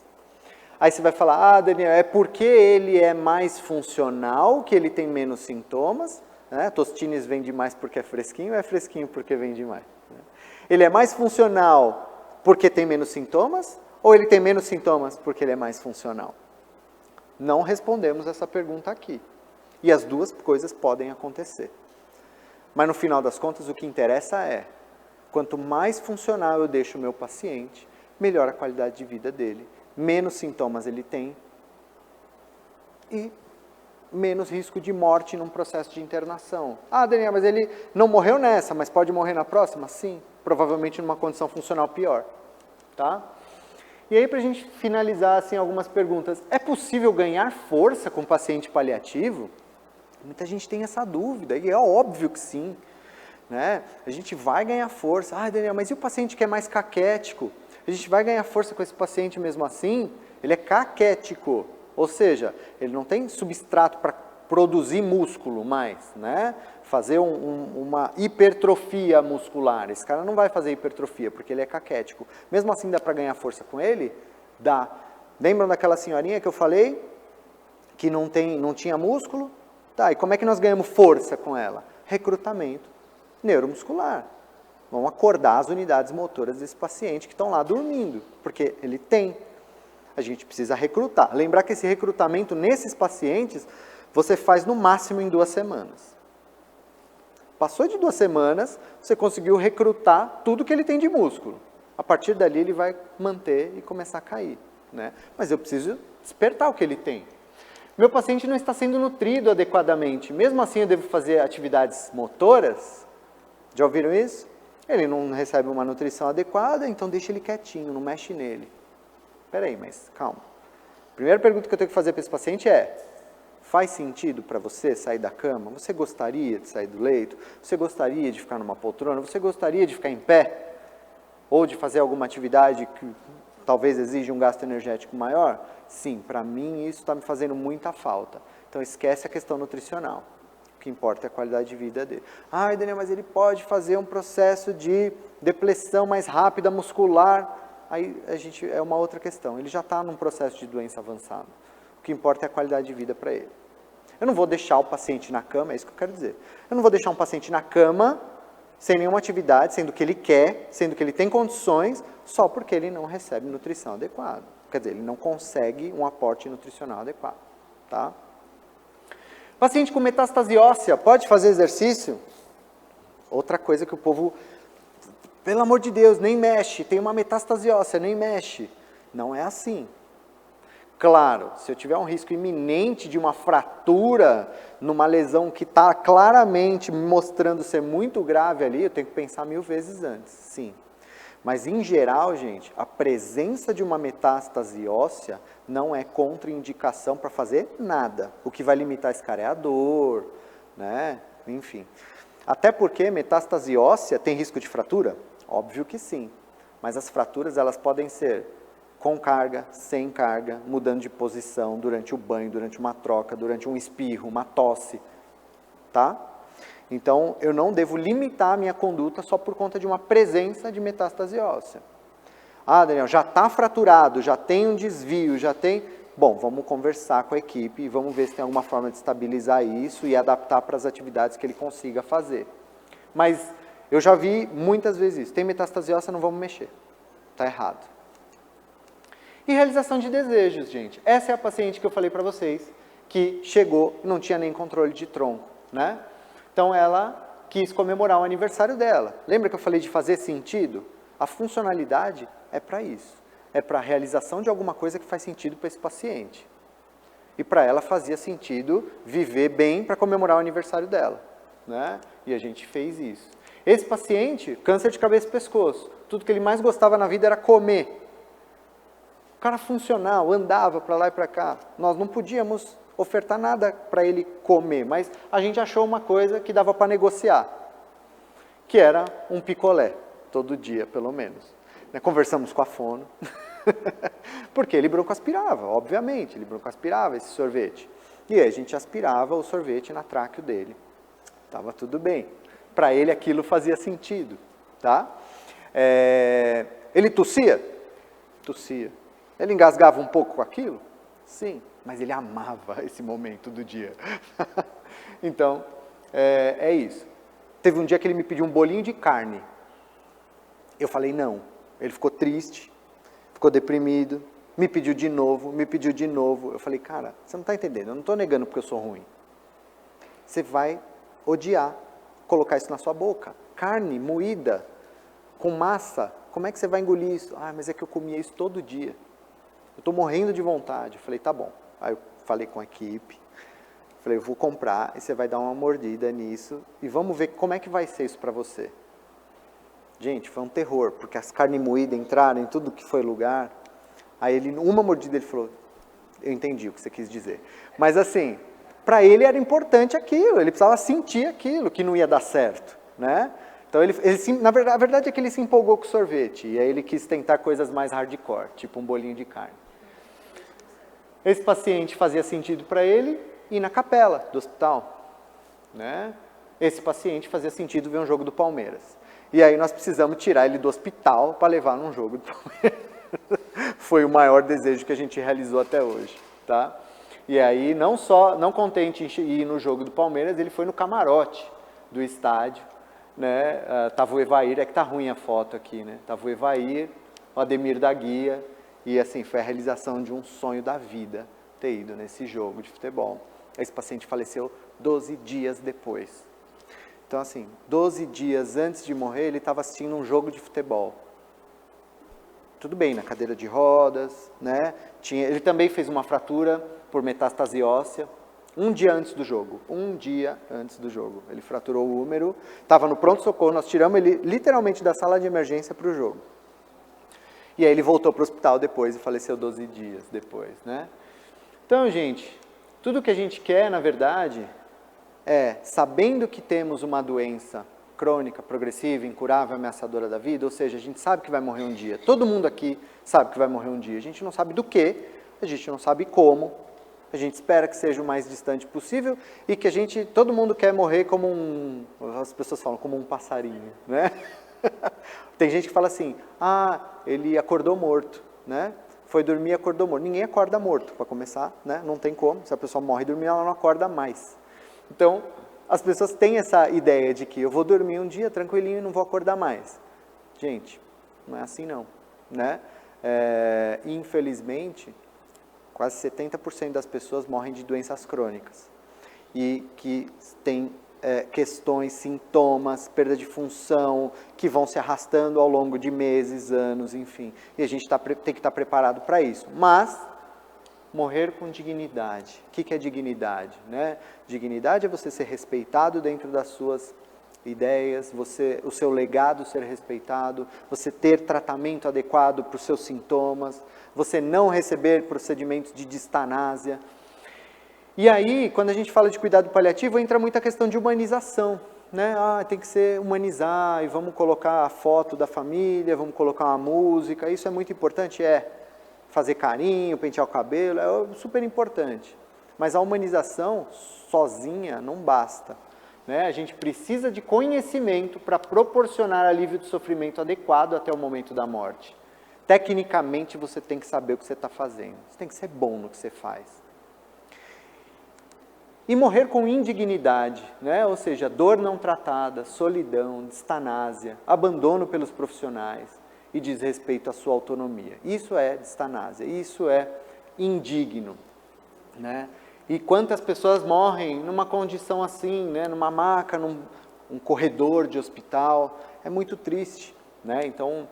Aí você vai falar, Daniel, é porque ele é mais funcional que ele tem menos sintomas? Né? Tostines vende mais porque é fresquinho ou é fresquinho porque vende mais? Ele é mais funcional porque tem menos sintomas ou ele tem menos sintomas porque ele é mais funcional? Não respondemos essa pergunta aqui. E as duas coisas podem acontecer. Mas no final das contas o que interessa é, quanto mais funcional eu deixo o meu paciente, melhor a qualidade de vida dele, menos sintomas ele tem e menos risco de morte num processo de internação. Ah, Daniel, mas ele não morreu nessa, mas pode morrer na próxima? Sim, provavelmente numa condição funcional pior. Tá? E aí, para a gente finalizar assim, algumas perguntas. É possível ganhar força com paciente paliativo? Muita gente tem essa dúvida, e é óbvio que sim. Né? A gente vai ganhar força. Ah, Daniel, mas e o paciente que é mais caquético? A gente vai ganhar força com esse paciente mesmo assim? Ele é caquético. Ou seja, ele não tem substrato para produzir músculo mais, né? Fazer uma hipertrofia muscular. Esse cara não vai fazer hipertrofia, porque ele é caquético. Mesmo assim, dá para ganhar força com ele? Dá. Lembram daquela senhorinha que eu falei? Que não tinha músculo? Tá, e como é que nós ganhamos força com ela? Recrutamento neuromuscular. Vamos acordar as unidades motoras desse paciente que estão lá dormindo, porque ele tem. A gente precisa recrutar. Lembrar que esse recrutamento nesses pacientes, você faz no máximo em 2 semanas. Passou de 2 semanas, você conseguiu recrutar tudo que ele tem de músculo. A partir dali ele vai manter e começar a cair. Né? Mas eu preciso despertar o que ele tem. Meu paciente não está sendo nutrido adequadamente. Mesmo assim eu devo fazer atividades motoras? Já ouviram isso? Ele não recebe uma nutrição adequada, então deixa ele quietinho, não mexe nele. Peraí, mas calma. Primeira pergunta que eu tenho que fazer para esse paciente é: faz sentido para você sair da cama? Você gostaria de sair do leito? Você gostaria de ficar numa poltrona? Você gostaria de ficar em pé? Ou de fazer alguma atividade que talvez exija um gasto energético maior? Sim, para mim isso está me fazendo muita falta. Então esquece a questão nutricional. O que importa é a qualidade de vida dele. Ah, Daniel, mas ele pode fazer um processo de depressão mais rápida muscular. Aí é uma outra questão. Ele já está num processo de doença avançada. O que importa é a qualidade de vida para ele. Eu não vou deixar o paciente na cama, é isso que eu quero dizer. Eu não vou deixar um paciente na cama, sem nenhuma atividade, sendo que ele quer, sendo que ele tem condições, só porque ele não recebe nutrição adequada. Quer dizer, ele não consegue um aporte nutricional adequado. Tá? Paciente com metástase óssea, pode fazer exercício? Outra coisa que o povo... Pelo amor de Deus, nem mexe, tem uma metástase óssea, nem mexe. Não é assim. Claro, se eu tiver um risco iminente de uma fratura, numa lesão que está claramente me mostrando ser muito grave ali, eu tenho que pensar 1000 vezes antes, sim. Mas em geral, gente, a presença de uma metástase óssea não é contraindicação para fazer nada. O que vai limitar esse cara é a dor, né? Enfim. Até porque metástase óssea tem risco de fratura? Óbvio que sim, mas as fraturas elas podem ser com carga, sem carga, mudando de posição durante o banho, durante uma troca, durante um espirro, uma tosse, tá? Então, eu não devo limitar a minha conduta só por conta de uma presença de metástase óssea. Ah, Daniel, já está fraturado, já tem um desvio, já tem... Bom, vamos conversar com a equipe e vamos ver se tem alguma forma de estabilizar isso e adaptar para as atividades que ele consiga fazer. Mas... eu já vi muitas vezes isso. Tem metástase óssea, não vamos mexer. Está errado. E realização de desejos, gente. Essa é a paciente que eu falei para vocês, que chegou e não tinha nem controle de tronco, né? Então, ela quis comemorar o aniversário dela. Lembra que eu falei de fazer sentido? A funcionalidade é para isso. É para a realização de alguma coisa que faz sentido para esse paciente. E para ela fazia sentido viver bem para comemorar o aniversário dela, né? E a gente fez isso. Esse paciente, câncer de cabeça e pescoço, tudo que ele mais gostava na vida era comer. O cara funcional, andava para lá e para cá. Nós não podíamos ofertar nada para ele comer, mas a gente achou uma coisa que dava para negociar, que era um picolé, todo dia pelo menos. Conversamos com a fono, porque ele broncoaspirava, obviamente, ele broncoaspirava esse sorvete. E aí a gente aspirava o sorvete na tráqueo dele. Estava tudo bem. Para ele aquilo fazia sentido, tá? Ele tossia? Tossia. Ele engasgava um pouco com aquilo? Sim, mas ele amava esse momento do dia. Então, é isso. Teve um dia que ele me pediu um bolinho de carne. Eu falei não. Ele ficou triste, ficou deprimido, me pediu de novo, me pediu de novo. Eu falei, cara, você não está entendendo, eu não estou negando porque eu sou ruim. Você vai odiar colocar isso na sua boca. Carne moída, com massa, como é que você vai engolir isso? Ah, mas é que eu comia isso todo dia. Eu estou morrendo de vontade. Eu falei, tá bom. Aí eu falei com a equipe, falei, eu vou comprar e você vai dar uma mordida nisso e vamos ver como é que vai ser isso para você. Gente, foi um terror, porque as carnes moídas entraram em tudo que foi lugar. Aí ele, uma mordida, ele falou, eu entendi o que você quis dizer. Mas assim, para ele era importante aquilo, ele precisava sentir aquilo, que não ia dar certo, né? Então a verdade é que ele se empolgou com o sorvete, e aí ele quis tentar coisas mais hardcore, tipo um bolinho de carne. Esse paciente fazia sentido para ele ir na capela do hospital, né? Esse paciente fazia sentido ver um jogo do Palmeiras. E aí nós precisamos tirar ele do hospital para levar num jogo do Palmeiras. Foi o maior desejo que a gente realizou até hoje, tá? E aí não contente em ir no jogo do Palmeiras, ele foi no camarote do estádio, né? Tava o Evair, é que tá ruim a foto aqui, né? Tava o Evair, o Ademir da Guia, e assim, foi a realização de um sonho da vida, ter ido nesse jogo de futebol. Esse paciente faleceu 12 dias depois. Então assim, 12 dias antes de morrer, ele estava assistindo um jogo de futebol. Tudo bem, na cadeira de rodas, né? Ele também fez uma fratura por metástase óssea, um dia antes do jogo. Ele fraturou o úmero, estava no pronto-socorro, nós tiramos ele literalmente da sala de emergência para o jogo. E aí ele voltou para o hospital depois e faleceu 12 dias depois, né? Então, gente, tudo que a gente quer, na verdade, sabendo que temos uma doença crônica, progressiva, incurável, ameaçadora da vida, ou seja, a gente sabe que vai morrer um dia. Todo mundo aqui sabe que vai morrer um dia. A gente não sabe do que, a gente não sabe como, a gente espera que seja o mais distante possível e que todo mundo quer morrer como as pessoas falam, como um passarinho, né? Tem gente que fala assim, ele acordou morto, né? Foi dormir e acordou morto. Ninguém acorda morto, para começar, né? Não tem como, se a pessoa morre dormindo, ela não acorda mais. Então, as pessoas têm essa ideia de que eu vou dormir um dia tranquilinho e não vou acordar mais. Gente, não é assim não, né? Infelizmente, quase 70% das pessoas morrem de doenças crônicas e que têm questões, sintomas, perda de função, que vão se arrastando ao longo de meses, anos, enfim. E a gente tem que estar preparado para isso. Mas morrer com dignidade. O que é dignidade, né? Dignidade é você ser respeitado dentro das suas ideias, o seu legado ser respeitado, você ter tratamento adequado para os seus sintomas, você não receber procedimentos de distanásia. E aí, quando a gente fala de cuidado paliativo, entra muita questão de humanização, né? Tem que ser humanizar, e vamos colocar a foto da família, vamos colocar uma música, isso é muito importante, fazer carinho, pentear o cabelo, é super importante. Mas a humanização sozinha não basta, né? A gente precisa de conhecimento para proporcionar alívio do sofrimento adequado até o momento da morte. Tecnicamente, você tem que saber o que você está fazendo, você tem que ser bom no que você faz. E morrer com indignidade, né? Ou seja, dor não tratada, solidão, distanásia, abandono pelos profissionais e desrespeito à sua autonomia. Isso é distanásia, isso é indigno, né? E quantas pessoas morrem numa condição assim, né? Numa maca, num corredor de hospital, é muito triste, né? Então,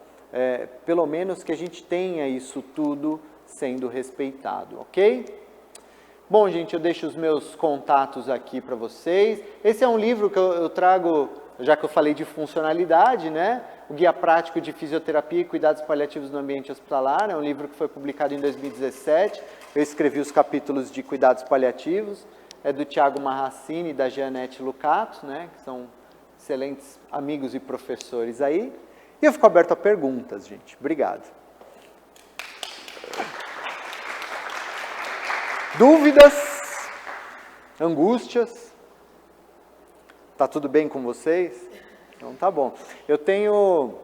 pelo menos que a gente tenha isso tudo sendo respeitado, ok? Bom, gente, eu deixo os meus contatos aqui para vocês. Esse é um livro que eu trago, já que eu falei de funcionalidade, né? O Guia Prático de Fisioterapia e Cuidados Paliativos no Ambiente Hospitalar. É um livro que foi publicado em 2017. Eu escrevi os capítulos de cuidados paliativos. É do Tiago Marracini e da Jeanette Lucato, né? Que são excelentes amigos e professores aí. E eu fico aberto a perguntas, gente. Obrigado. Dúvidas? Angústias? Tá tudo bem com vocês? Então tá bom. Eu tenho,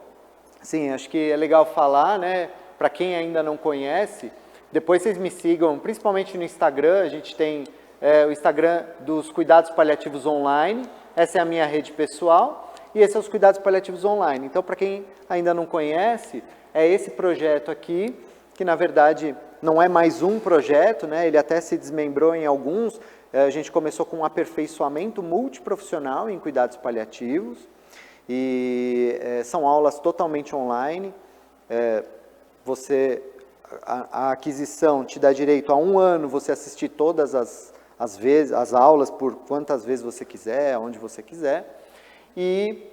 sim, acho que é legal falar, né? Para quem ainda não conhece, depois vocês me sigam, principalmente no Instagram, a gente tem é o Instagram dos Cuidados Paliativos Online, essa é a minha rede pessoal, e esse é os Cuidados Paliativos Online. Então, para quem ainda não conhece, é esse projeto aqui, que na verdade não é mais um projeto, né? Ele até se desmembrou em alguns. A gente começou com um aperfeiçoamento multiprofissional em cuidados paliativos, e são aulas totalmente online. A aquisição te dá direito a 1 ano você assistir todas as aulas por quantas vezes você quiser, onde você quiser, e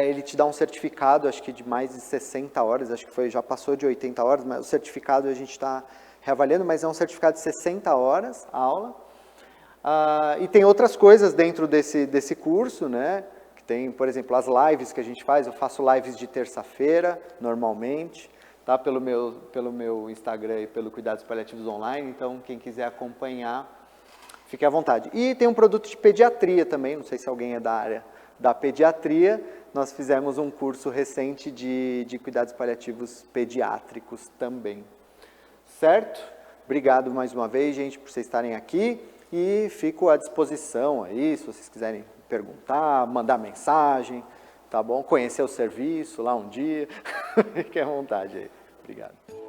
ele te dá um certificado, acho que de mais de 60 horas, acho que já passou de 80 horas, mas o certificado a gente está reavaliando, mas é um certificado de 60 horas a aula. E tem outras coisas dentro desse curso, né? Que tem, por exemplo, as lives que a gente faz. Eu faço lives de terça-feira, normalmente, tá? Pelo meu Instagram e pelo Cuidados Paliativos Online. Então, quem quiser acompanhar, fique à vontade. E tem um produto de pediatria também, não sei se alguém é da área da pediatria. Nós fizemos um curso recente de cuidados paliativos pediátricos também. Certo? Obrigado mais uma vez, gente, por vocês estarem aqui, e fico à disposição aí, se vocês quiserem perguntar, mandar mensagem, tá bom? Conhecer o serviço lá um dia, fiquem à vontade aí. Obrigado.